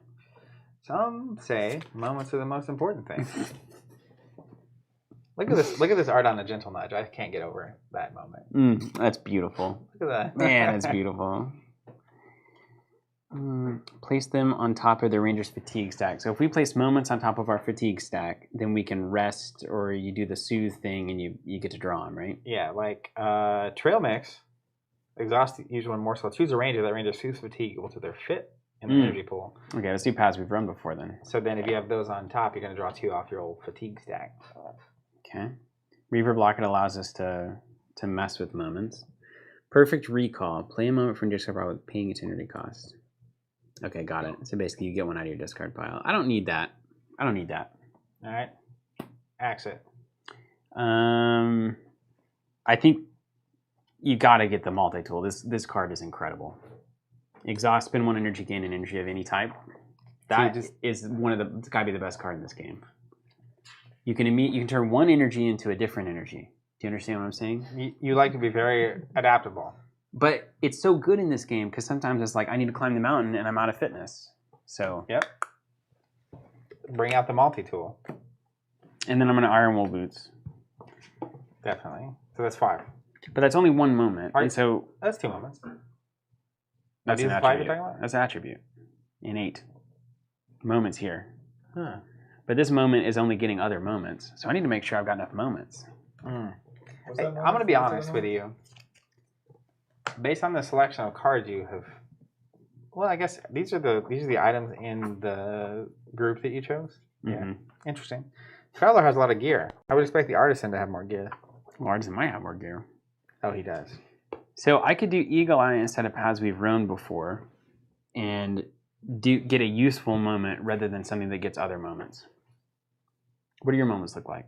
Some say moments are the most important thing. Look at this! Look at this art on a gentle nudge. I can't get over that moment. That's beautiful. Look at that. Man, it's beautiful. Place them on top of the Ranger's fatigue stack. So if we place moments on top of our fatigue stack, then we can rest, or you do the soothe thing and you get to draw them, right? Yeah, like trail mix. Exhaust use one morsel. Choose a ranger. That ranger soothes fatigue equal to their fit in the energy pool. Okay, let's do paths we've run before then. So then if you have those on top, you're going to draw 2 off your old fatigue stack. Okay. Reaver Blocket allows us to mess with moments. Perfect Recall. Play a moment from your discard pile with paying its energy cost. Okay, got it. So basically you get one out of your discard pile. I don't need that. All right. Axe it. I think you got to get the multi-tool. This card is incredible. Exhaust, spend 1 energy, gain an energy of any type. That is one of the. It's got to be the best card in this game. You can turn 1 energy into a different energy. Do you understand what I'm saying? You like to be very adaptable. But it's so good in this game because sometimes it's like I need to climb the mountain and I'm out of fitness. So yep. Bring out the multi-tool. And then I'm going to Iron Wool Boots. Definitely. So that's 5. But that's only 1 moment. Right. And so that's 2 moments. That's these an apply you're attribute. talking about? That's an attribute. Innate. Moments here. Huh. But this moment is only getting other moments. So I need to make sure I've got enough moments. What's Hey, that I'm moment? going to be What's that honest with moment? you. Based on the selection of cards you have, well, I guess these are the items in the group that you chose. Yeah, interesting. Traveler has a lot of gear. I would expect the artisan to have more gear. Well, Artisan might have more gear. Oh, he does. So I could do Eagle Eye instead of Paths We've Roamed before, and get a useful moment rather than something that gets other moments. What do your moments look like?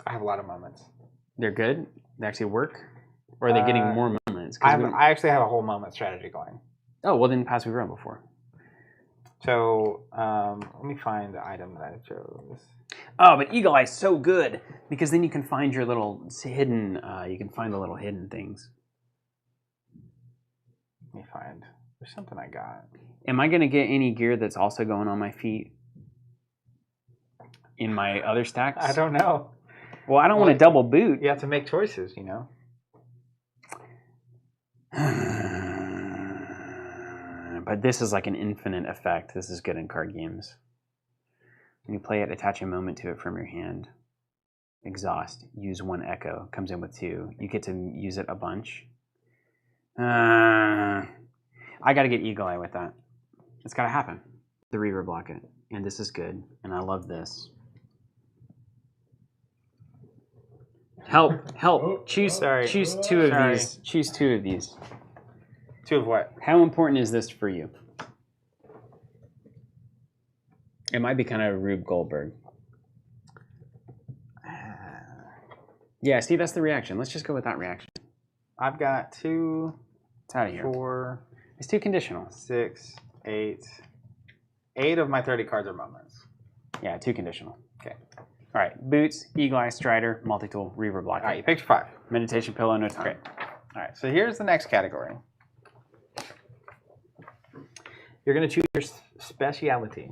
I have a lot of moments. They're good? They actually work? Or are they getting more moments? I actually have a whole moment strategy going. Oh, well then Paths We've Roamed before. So let me find the item that I chose. Oh, but Eagle Eye's so good because then you can find your little hidden. You can find the little hidden things. Let me find. There's something I got. Am I going to get any gear that's also going on my feet in my other stacks? I don't know. Well, I don't want to double boot. You have to make choices, you know. But this is like an infinite effect. This is good in card games. When you play it, attach a moment to it from your hand. Exhaust. Use 1 echo. Comes in with 2. You get to use it a bunch. I got to get Eagle Eye with that. It's got to happen. The Reaver block it. And this is good. And I love this. Help. Choose 2 of these. Choose 2 of these. 2 of what? How important is this for you? It might be kind of Rube Goldberg. Yeah, Steve, that's the reaction. Let's just go with that reaction. I've got 2, It's out of here. 4, It's too conditional. 6, 8. 8 of my 30 cards are moments. Yeah, too conditional. Okay. All right, Boots, Eagle Eye, Strider, Multi-Tool, Reaver block. All right, you picked 5. Meditation Pillow, no time. Great. All right, so here's the next category. You're going to choose your speciality.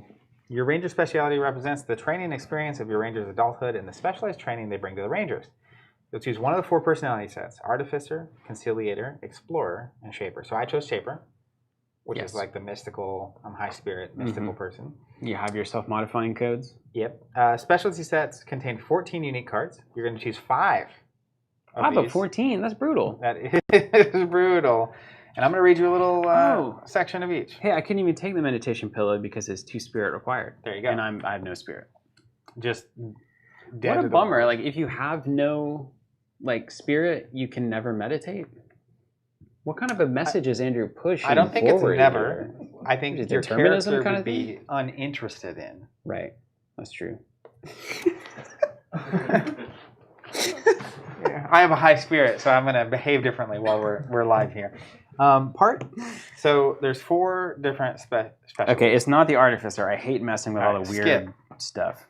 Your ranger speciality represents the training experience of your ranger's adulthood and the specialized training they bring to the rangers. You'll choose one of the 4 personality sets: Artificer, Conciliator, Explorer, and Shaper. So I chose Shaper, which is like the mystical, high spirit, mystical person. You have your self-modifying codes? Yep. Specialty sets contain 14 unique cards. You're going to choose 5 of 5 of 14? That's brutal. That is brutal. And I'm going to read you a little section of each. Hey, I couldn't even take the Meditation Pillow because it's 2 spirit required. There you go. And I have no spirit. Just what a bummer. Like, if you have no spirit, you can never meditate? What kind of a message is Andrew pushing? I don't think it's forward never. here? I think Is it your determinism character kind would of be thing? uninterested in. Right. That's true. Yeah, I have a high spirit, so I'm going to behave differently while we're live here. So there's 4 different specialties. Okay, it's not the Artificer. I hate messing with all the weird stuff.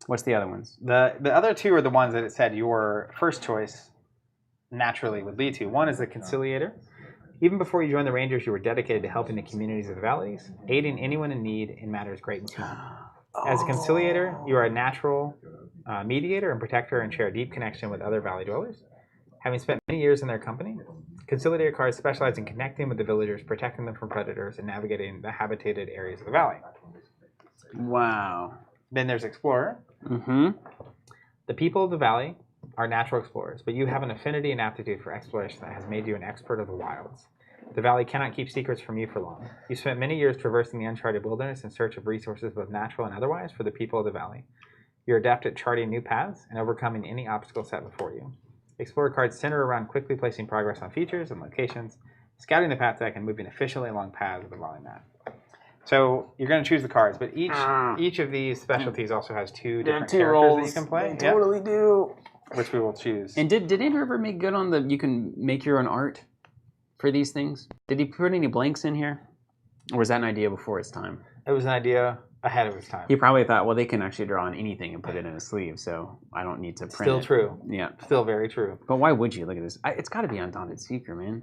What's the other ones? The other 2 are the ones that it said your first choice naturally would lead to. One is the Conciliator. Even before you joined the Rangers, you were dedicated to helping the communities of the valleys, aiding anyone in need in matters great and small. As a Conciliator, you are a natural mediator and protector and share a deep connection with other valley dwellers. Having spent many years in their company, Conciliator cards specialize in connecting with the villagers, protecting them from predators, and navigating the habitated areas of the valley. Wow. Then there's Explorer. Mm-hmm. The people of the valley are natural explorers, but you have an affinity and aptitude for exploration that has made you an expert of the wilds. The valley cannot keep secrets from you for long. You spent many years traversing the uncharted wilderness in search of resources, both natural and otherwise, for the people of the valley. You're adept at charting new paths and overcoming any obstacle set before you. Explorer cards center around quickly placing progress on features and locations, scouting the path deck, and moving efficiently along paths of the valley map. So you're going to choose the cards, but each of these specialties also has 2 different characters that you can play. They totally do. Which we will choose. And did Andrew ever make good on you can make your own art for these things? Did he put any blanks in here? Or was that an idea before its time? It was an idea ahead of its time. He probably thought, well, they can actually draw on anything and put it in a sleeve, so I don't need to print Still it. true. Yeah. Still very true. But why would you? Look at this. It's got to be Undaunted Seeker, man.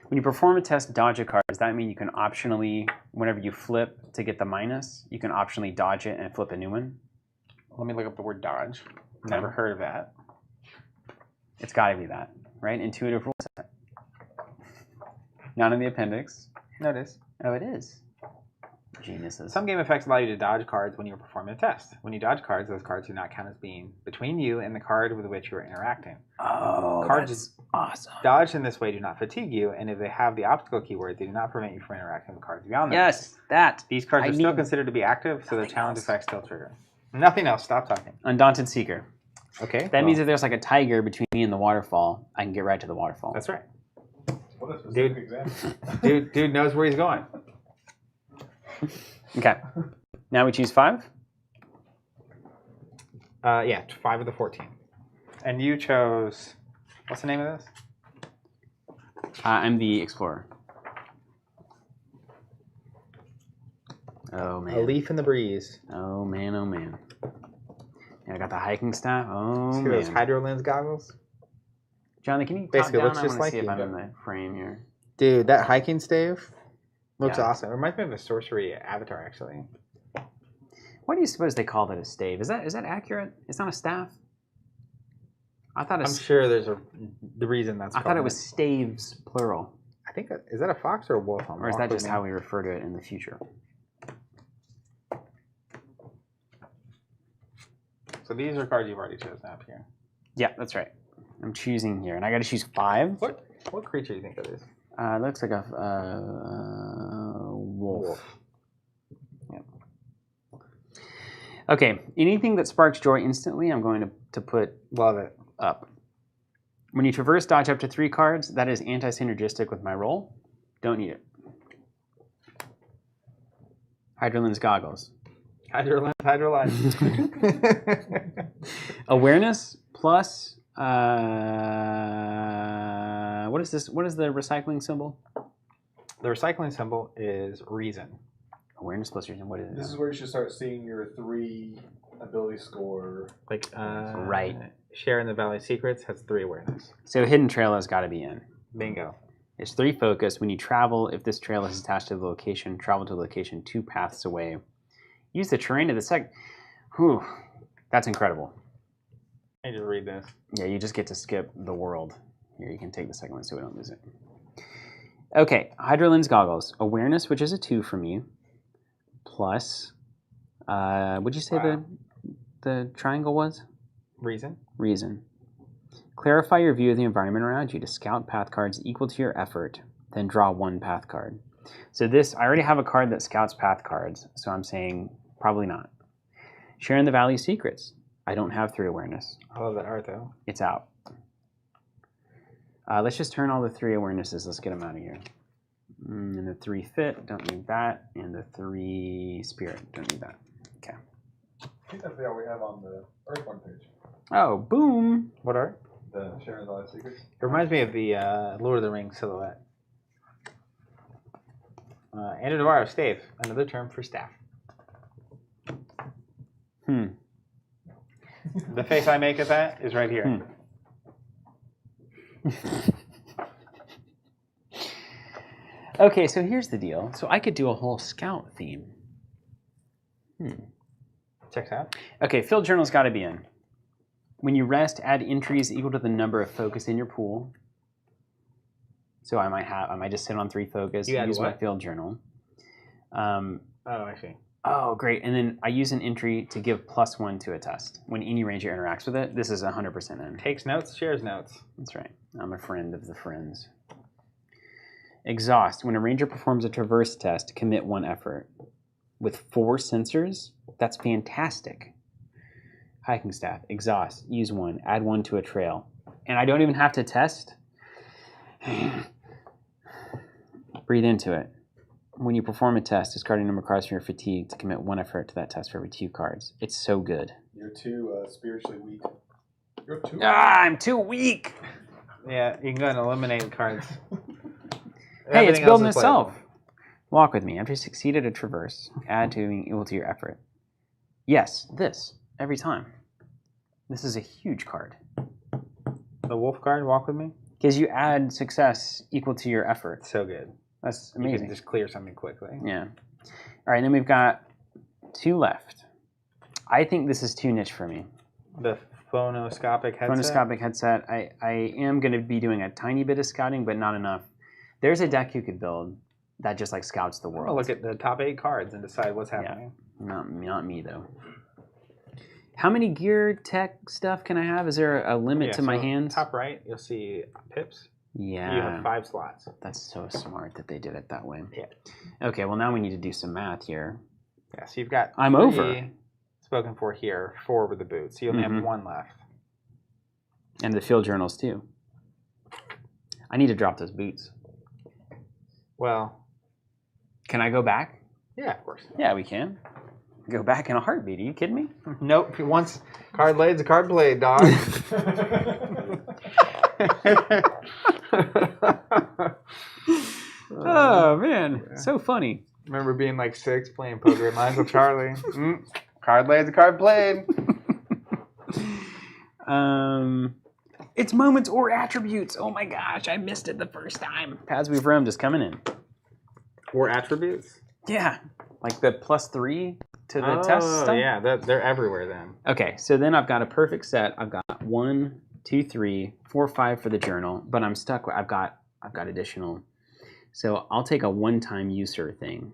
When you perform a test, dodge a card. Does that mean you can optionally, whenever you flip to get the minus, you can optionally dodge it and flip a new one? Let me look up the word dodge. Never heard of that. It's got to be that, right? Intuitive rule set. Not in the appendix. No, it is. Oh, it is. Geniuses. Some game effects allow you to dodge cards when you're performing a test. When you dodge cards, those cards do not count as being between you and the card with which you are interacting. Oh, Cards that's awesome. dodged in this way do not fatigue you, and if they have the obstacle keyword, they do not prevent you from interacting with cards beyond them. Yes, that. These cards are still considered to be active, so the challenge effects still trigger. Nothing else. Stop talking. Undaunted Seeker. Okay. That means if there's like a tiger between me and the waterfall, I can get right to the waterfall. That's right. What a specific example. Dude knows where he's going. Okay. Now we choose 5? Yeah, 5 of the 14. And you chose... What's the name of this? I'm the explorer. Oh, man. A leaf in the breeze. Oh, man, oh, man. Yeah, I got the hiking staff. Oh, See man. those hydro lens goggles? Jonathan, can you Basically top looks down? I just want to like see if you. I'm in the frame here. Dude, that hiking stave looks Yeah. awesome. It reminds me of a sorcery avatar, actually. Why do you suppose they call that a stave? Is that accurate? It's not a staff? I thought I'm sure there's the reason that's I thought it was staves, plural. I think is that a fox or a wolf? Or is that just how we refer to it in the future? So these are cards you've already chosen up here. Yeah, that's right. I'm choosing here, and I got to choose 5. What creature do you think that is? It looks like a wolf. Yep. Okay, anything that sparks joy instantly, I'm going to put Love it. up. When you traverse dodge up to 3 cards, that is anti-synergistic with my roll. Don't need it. Hydrolens goggles. Hydroline. Awareness plus what is this? What is the recycling symbol? The recycling symbol is reason. Awareness plus reason. What is it? This is where you should start seeing your 3 ability score. Like Right. Share in the Valley Secrets has 3 awareness. So hidden trail has got to be in. Bingo. It's 3 focus. When you travel, if this trail is attached to the location, travel to the location 2 paths away. Use the terrain of the sec. Whew, that's incredible. I just read this. Yeah, you just get to skip the world. Here, you can take the second one so we don't lose it. Okay, Hydrolens goggles. Awareness, which is a 2 from you, plus, would you say the triangle was? Reason. Reason. Clarify your view of the environment around you to scout path cards equal to your effort, then draw 1 path card. So this, I already have a card that scouts path cards, so I'm saying probably not. Share in the Valley Secrets. I don't have 3 awareness. I love that art, though. It's out. Let's just turn all the 3 awarenesses. Let's get them out of here. And the 3 fit, don't need that. And the 3 spirit, don't need that. Okay. I think that's all we have on the Earthborne page. Oh, boom. What art? The Sharing the Last Secrets. It reminds me of the Lord of the Rings silhouette. And a Navarro stave, another term for staff. The face I make at that is right here. Okay, so here's the deal. So I could do a whole scout theme. Checks out. Okay, field journal's got to be in. When you rest, add entries equal to the number of focus in your pool. So I might just sit on 3 focus You and add use my what? field journal. Oh, I see. Oh, great. And then I use an entry to give +1 to a test. When any ranger interacts with it, this is 100% in. Takes notes, shares notes. That's right. I'm a friend of the friends. Exhaust. When a ranger performs a traverse test, commit 1 effort. With 4 sensors, that's fantastic. Hiking staff. Exhaust. Use 1. Add 1 to a trail. And I don't even have to test. Breathe into it. When you perform a test, discard a number of cards from your fatigue to commit 1 effort to that test for every 2 cards. It's so good. You're too spiritually weak. You're too I'm too weak. Yeah, you can go and eliminate cards. Hey, it's Everything else building is itself. playable. Walk with me. After you succeeded a traverse, add to being equal to your effort. Yes, this. Every time. This is a huge card. The wolf card, walk with me. Because you add success equal to your effort. So good. That's You can amazing. just clear something quickly. Yeah. All right, then we've got 2 left. I think this is too niche for me. The phonoscopic headset. Phonoscopic headset. I am going to be doing a tiny bit of scouting, but not enough. There's a deck you could build that just like scouts the I'm world. gonna look at the top 8 cards and decide what's happening. Not me though. How many gear tech stuff can I have? Is there a limit to my hands? Top right, you'll see pips. Yeah. You have 5 slots. That's so smart that they did it that way. Yeah. Okay, well now we need to do some math here. Yeah, so you've got I'm 3 over. spoken for here, 4 with the boots. So you only have 1 left. And the field journals too. I need to drop those boots. Well, can I go back? Yeah, of course. Yeah, we can. Go back in a heartbeat. Are you kidding me? Nope. Once card laid's a card played, dog. Oh man, so funny. Remember being like 6 playing poker at Michael Charlie. Card laid's a card played. It's moments or attributes. Oh my gosh, I missed it the first time. Paths We've Roamed is coming in. Or attributes? Yeah, like the +3 to the test stuff. Oh yeah, they're everywhere then. Okay, so then I've got a perfect set. I've got 1, 2, 3, 4, 5 for the journal, but I'm stuck with, I've got additional. So I'll take a one-time user thing.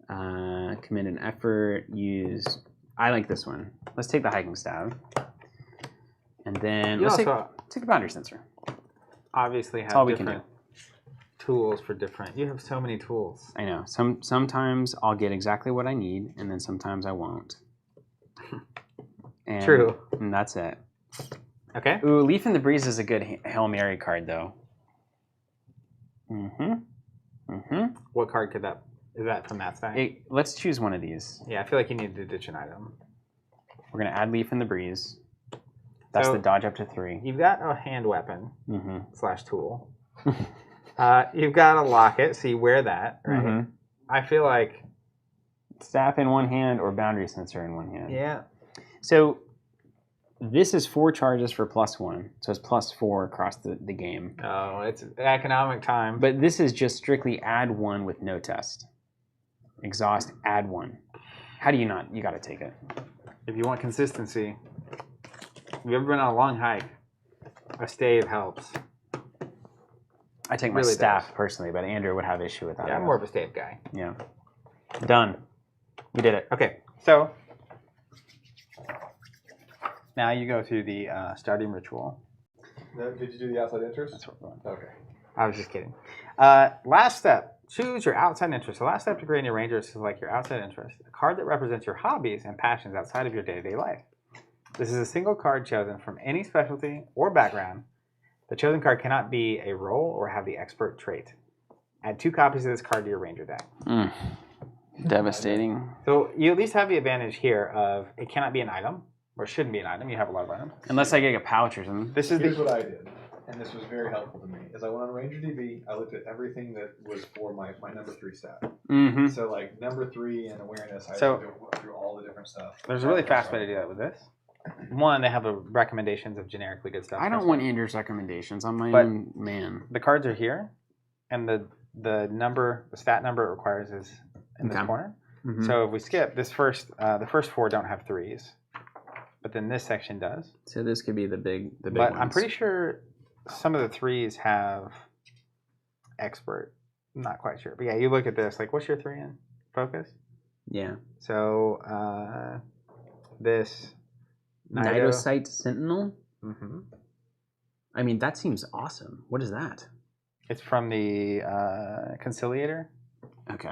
Commit an effort, use, I like this one. Let's take the hiking staff. And then let's take a boundary sensor. Obviously have all we can do. Tools for different, you have so many tools. I know, sometimes I'll get exactly what I need, and then sometimes I won't. And, True. And that's it. Okay. Ooh, Leaf in the Breeze is a good Hail Mary card, though. What card could that? Is that from that side? Let's choose one of these. Yeah, I feel like you need to ditch an item. We're gonna add Leaf in the Breeze. That's the dodge up to 3. You've got a hand weapon / tool. You've got a locket, so you wear that, right? I feel like staff in one hand or boundary sensor in one hand. Yeah. So this is 4 charges for +1, so it's +4 across the game. Oh, it's economic time. But this is just strictly add 1 with no test. Exhaust, add 1. How do you not? You got to take it. If you want consistency, if you've ever been on a long hike, a stave helps. I take my staff personally, but Andrew would have issue with that. Yeah, I'm more of a stave guy. Yeah. Done. We did it. Okay, so now you go through the starting ritual. Did you do the outside interest? That's what we're doing. Okay. I was just kidding. Last step, choose your outside interest. The last step to creating a ranger is like your outside interest, a card that represents your hobbies and passions outside of your day-to-day life. This is a single card chosen from any specialty or background. The chosen card cannot be a role or have the expert trait. Add 2 copies of this card to your ranger deck. Devastating. So you at least have the advantage here of it cannot be an item, or shouldn't be an item. You have a lot of items. Unless I get a pouch or something. Here's what I did, and this was very helpful to me, is I went on Ranger DB, I looked at everything that was for my number 3 stat. So like number 3 and awareness, I went through all the different stuff. There's a really fast way to do that with this. One, they have recommendations of generically good stuff. I don't want Andrew's recommendations. I'm my own man. The cards are here, and the stat number it requires is in this corner. So if we skip this first, the first 4 don't have 3s, but then this section does. So this could be the big But ones. I'm pretty sure some of the 3s have expert. I'm not quite sure, but yeah, you look at this. Like, what's your 3 in? Focus. Yeah. So this. Nidosight Sentinel? I mean, that seems awesome. What is that? It's from the Conciliator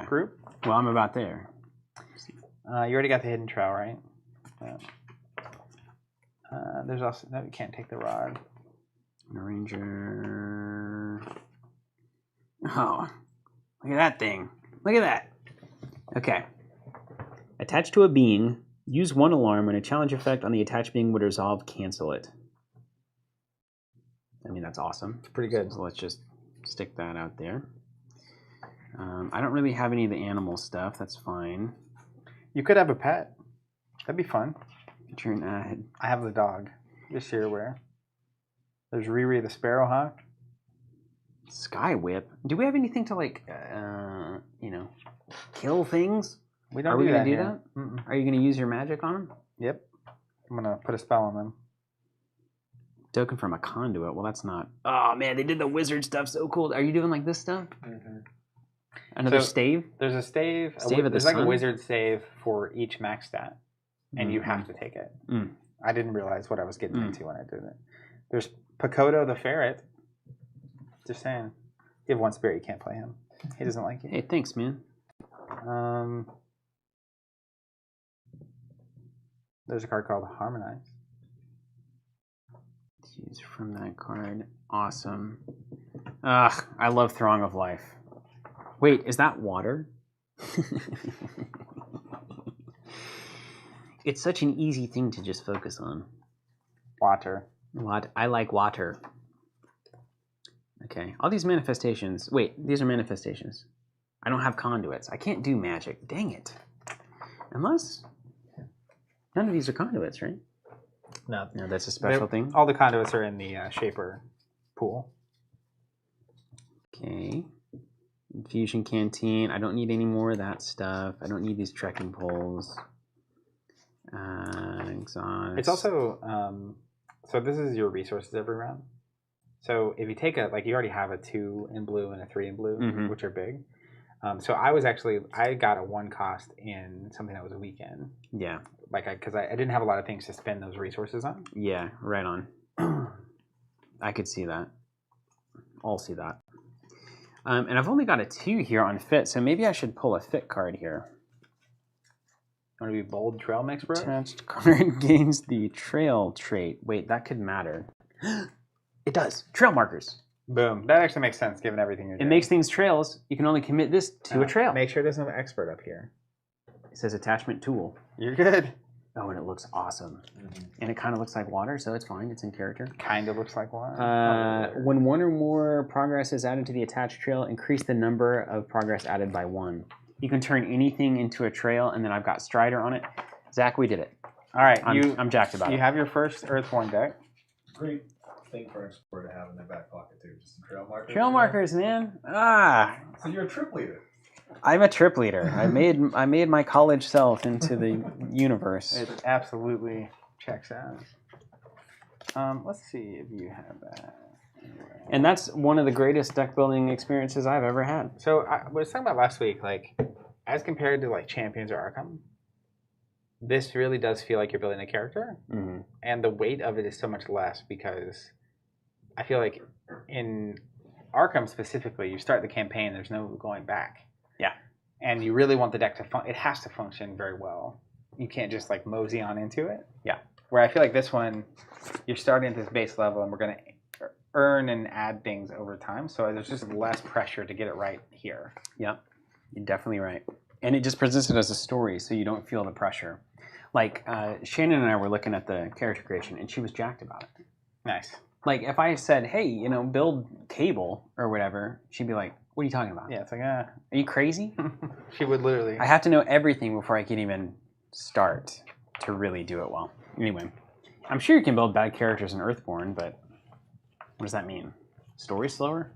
group. Well, I'm about there. You already got the hidden trowel, right? There's also... No, you can't take the rod. Ranger... Oh, look at that thing. Look at that. Okay. Attached to a being... Use 1 alarm when a challenge effect on the attached being would resolve, cancel it. I mean, that's awesome. It's pretty good. So let's just stick that out there. I don't really have any of the animal stuff. That's fine. You could have a pet. That'd be fun. I have the dog. Just so you're aware. There's Riri the Sparrowhawk. Sky Whip. Do we have anything to, like, kill things? We don't. Are we going to do here. that? Are you going to use your magic on them? Yep. I'm going to put a spell on them. Token from a conduit. Well, that's not. Oh man, they did the wizard stuff so cool. Are you doing like this stuff? Mm-hmm. Another stave? There's a stave. There's like a wizard stave for each max stat, and you have to take it. Mm. I didn't realize what I was getting into when I did it. There's Pakoto the ferret. Just saying. You have one spirit, you can't play him. He doesn't like you. Hey, thanks, man. There's a card called Harmonize. Choose from that card. Awesome. Ugh, I love Throng of Life. Wait, is that water? It's such an easy thing to just focus on. Water. I like water. Okay, all these manifestations. Wait, these are manifestations. I don't have conduits. I can't do magic. Dang it. Unless none of these are conduits, right? No, that's a special thing. All the conduits are in the Shaper pool. Okay. Infusion Canteen. I don't need any more of that stuff. I don't need these trekking poles. Exhaust. It's also, so this is your resources every round. So if you take you already have a 2 in blue and a 3 in blue, which are big. So I got a 1 cost in something that was a weekend. Yeah. Because I didn't have a lot of things to spend those resources on. Yeah, right on. I could see that. I'll see that. And I've only got a 2 here on fit, so maybe I should pull a fit card here. Want to be bold trail mix, bro? Attached card gains the trail trait. Wait, that could matter. It does. Trail markers. Boom. That actually makes sense given everything you're doing. It makes things trails. You can only commit this to a trail. Make sure it doesn't have expert up here. It says attachment tool. You're good. Oh, and it looks awesome. And it kind of looks like water, so it's fine. It's in character. Kind of looks like water. When 1 or more progress is added to the attached trail, increase the number of progress added by 1. You can turn anything into a trail, and then I've got Strider on it. Zach, we did it. All right. I'm jacked about it. You have your first Earthborne deck. Great thing for an explorer to have in their back pocket, too. Just some trail markers. Trail markers, man. So you're a trip leader. I'm a trip leader. I made my college self into the universe. It absolutely checks out. Let's see if you have that. And that's one of the greatest deck building experiences I've ever had. So I was talking about last week, as compared to Champions or Arkham, this really does feel like you're building a character, and the weight of it is so much less because I feel like in Arkham specifically, you start the campaign, there's no going back. Yeah. And you really want the deck to it has to function very well. You can't just mosey on into it. Yeah. Where I feel like this one, you're starting at this base level, and we're going to earn and add things over time. So there's just less pressure to get it right here. Yeah, you're definitely right. And it just presents it as a story, so you don't feel the pressure. Shannon and I were looking at the character creation, and she was jacked about it. Nice. If I said, hey, build Cable or whatever, she'd be like, what are you talking about? Yeah, it's like, Are you crazy? She would literally. I have to know everything before I can even start to really do it well. Anyway, I'm sure you can build bad characters in Earthborne, but what does that mean? Story slower?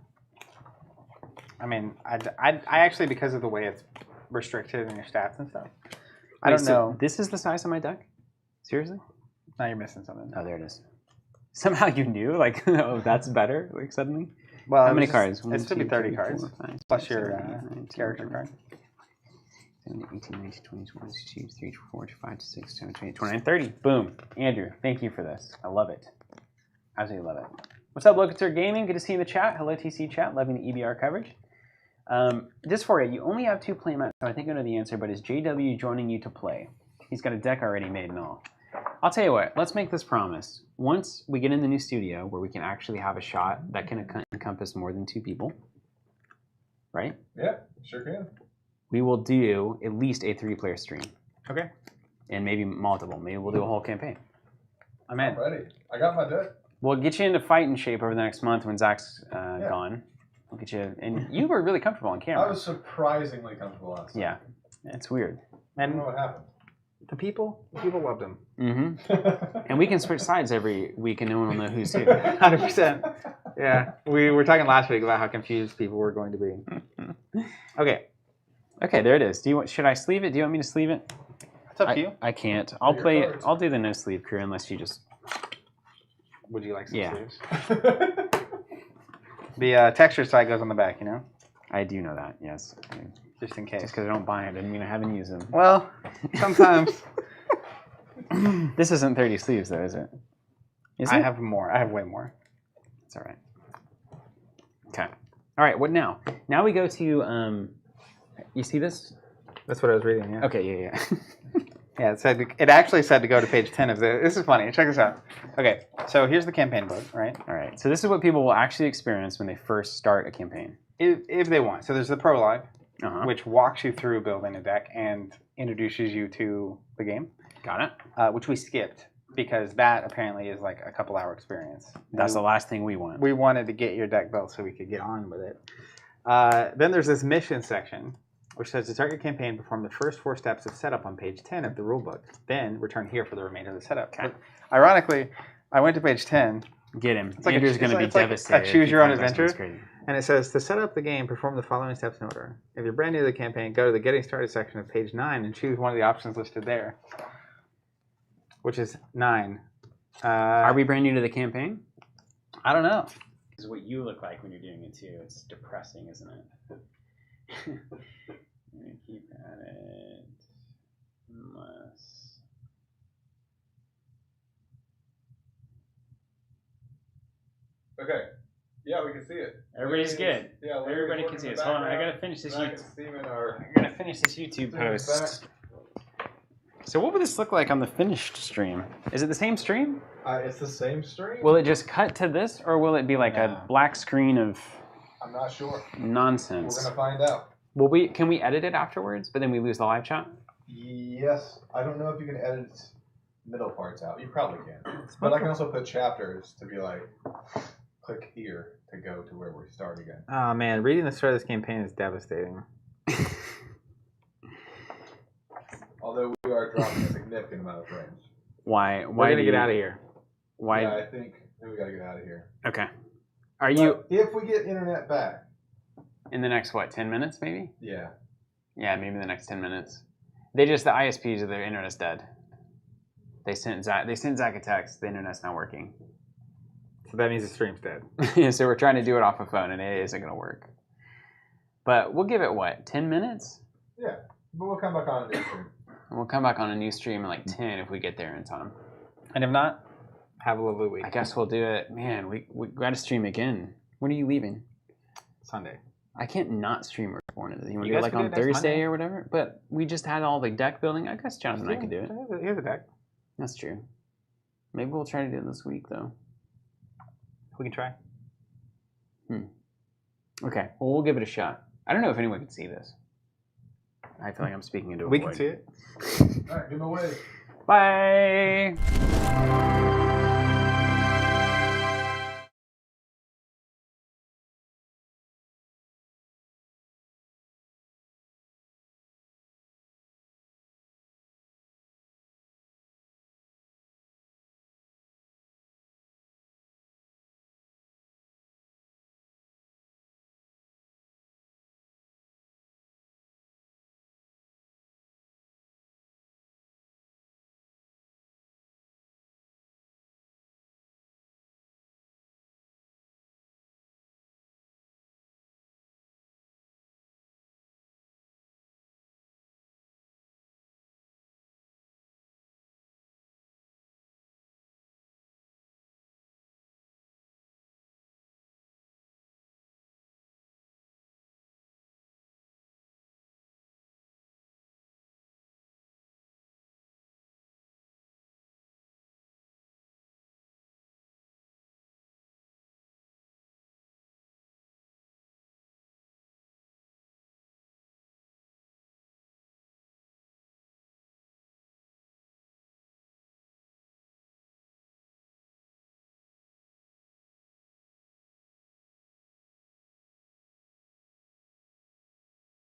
I mean, I actually, because of the way it's restricted in your stats and stuff, I don't know. This is the size of my deck? Seriously? Now you're missing something. Oh, there it is. Somehow you knew? Oh, that's better? Suddenly? Well, how many cards? It should be 30 cards, plus your character card. 17, 18, 19, 20, 21, 22, 23, 24, 25, 26, 27, 28, 29, 30. Boom. Andrew, thank you for this. I love it. Absolutely love it. What's up, Locator Gaming? Good to see you in the chat. Hello, TC chat. Loving the EBR coverage. Just for you only have 2 playmats, so I think I know the answer, but is JW joining you to play? He's got a deck already made and all. I'll tell you what, let's make this promise. Once we get in the new studio where we can actually have a shot that can encompass more than 2 people, right? Yeah, sure can. We will do at least a 3-player stream. Okay. And maybe multiple. Maybe we'll do a whole campaign. I'm in. I'm ready. I got my deck. We'll get you into fighting shape over the next month when Zach's gone. We'll get you, and you were really comfortable on camera. I was surprisingly comfortable last time. Yeah, it's weird. I don't know what happened. The people loved him. Mm-hmm. And we can switch sides every week, and no one will know who's who. 100%. Yeah, we were talking last week about how confused people were going to be. Okay. Okay, there it is. Should I sleeve it? Do you want me to sleeve it? It's up to you. I can't. I'll do the no sleeve crew unless you just. Would you like some Yeah. sleeves? The texture side goes on the back, you know? I do know that, yes. Just in case. Just because I don't buy it doesn't mean I haven't used them. Well, sometimes. This isn't 30 sleeves, though, is it? Is it? I have more. I have way more. It's all right. Okay. All right, what now? Now we go to, you see this? That's what I was reading, yeah. Okay, yeah. Yeah, it actually said to go to page 10 of the... This is funny. Check this out. Okay, so here's the campaign book, right? All right. So this is what people will actually experience when they first start a campaign. If they want. So there's the prologue, which which walks you through building a deck and introduces you to the game. Got it. Which we skipped because that apparently is like a couple-hour experience. That's the last thing we want. We wanted to get your deck built so we could get on with it. Then there's this mission section, which says to start your campaign, perform the first 4 steps of setup on page 10 of the rulebook. Then return here for the remainder of the setup. Okay. Ironically, I went to page 10. Get him. It's like Andrew's going to be it's like devastated. a choose your own adventure. And it says to set up the game, perform the following steps in order. If you're brand new to the campaign, go to the Getting Started section of page 9 and choose one of the options listed there, which is 9. Are we brand new to the campaign? I don't know. This is what you look like when you're doing it too. It's depressing, isn't it? I'm gonna keep at it. Unless. Okay. Yeah, we can see it. Everybody's good. Yeah, everybody can see it. Hold on, I gotta finish this YouTube. I gotta finish this YouTube post. So what would this look like on the finished stream? Is it the same stream? It's the same stream. Will it just cut to this, or will it be like a black screen of? I'm not sure. Nonsense. We're gonna find out. Will can we edit it afterwards? But then we lose the live chat. Yes, I don't know if you can edit middle parts out. You probably can, but I can also put chapters to be like, click here to go to where we start again. Oh man, reading the start of this campaign is devastating. Although we are dropping a significant amount of frames. Why? We're gonna get out of here. Why? Yeah, I think we gotta get out of here. Okay. Are you if we get internet back in the next 10 minutes maybe? Yeah. Yeah, maybe the next 10 minutes. The ISPs of their internet's dead. They sent Zach a text. The internet's not working. So that means the stream's dead. Yeah, so we're trying to do it off a phone, and it isn't going to work. But we'll give it 10 minutes? Yeah, but we'll come back on a new stream. We'll come back on a new stream in 10 if we get there in time. And if not, have a lovely week. I guess we'll do it. Man, we got to stream again. When are you leaving? Sunday. I can't not stream Earthborne. You want to do it on do it next Thursday Monday. Or whatever? But we just had all the deck building. I guess Jonathan and I could do it. Here's a deck. That's true. Maybe we'll try to do it this week, though. We can try. Okay. Well, we'll give it a shot. I don't know if anyone can see this. I feel like I'm speaking into a We void. can see it. All right, give me a wave. Bye.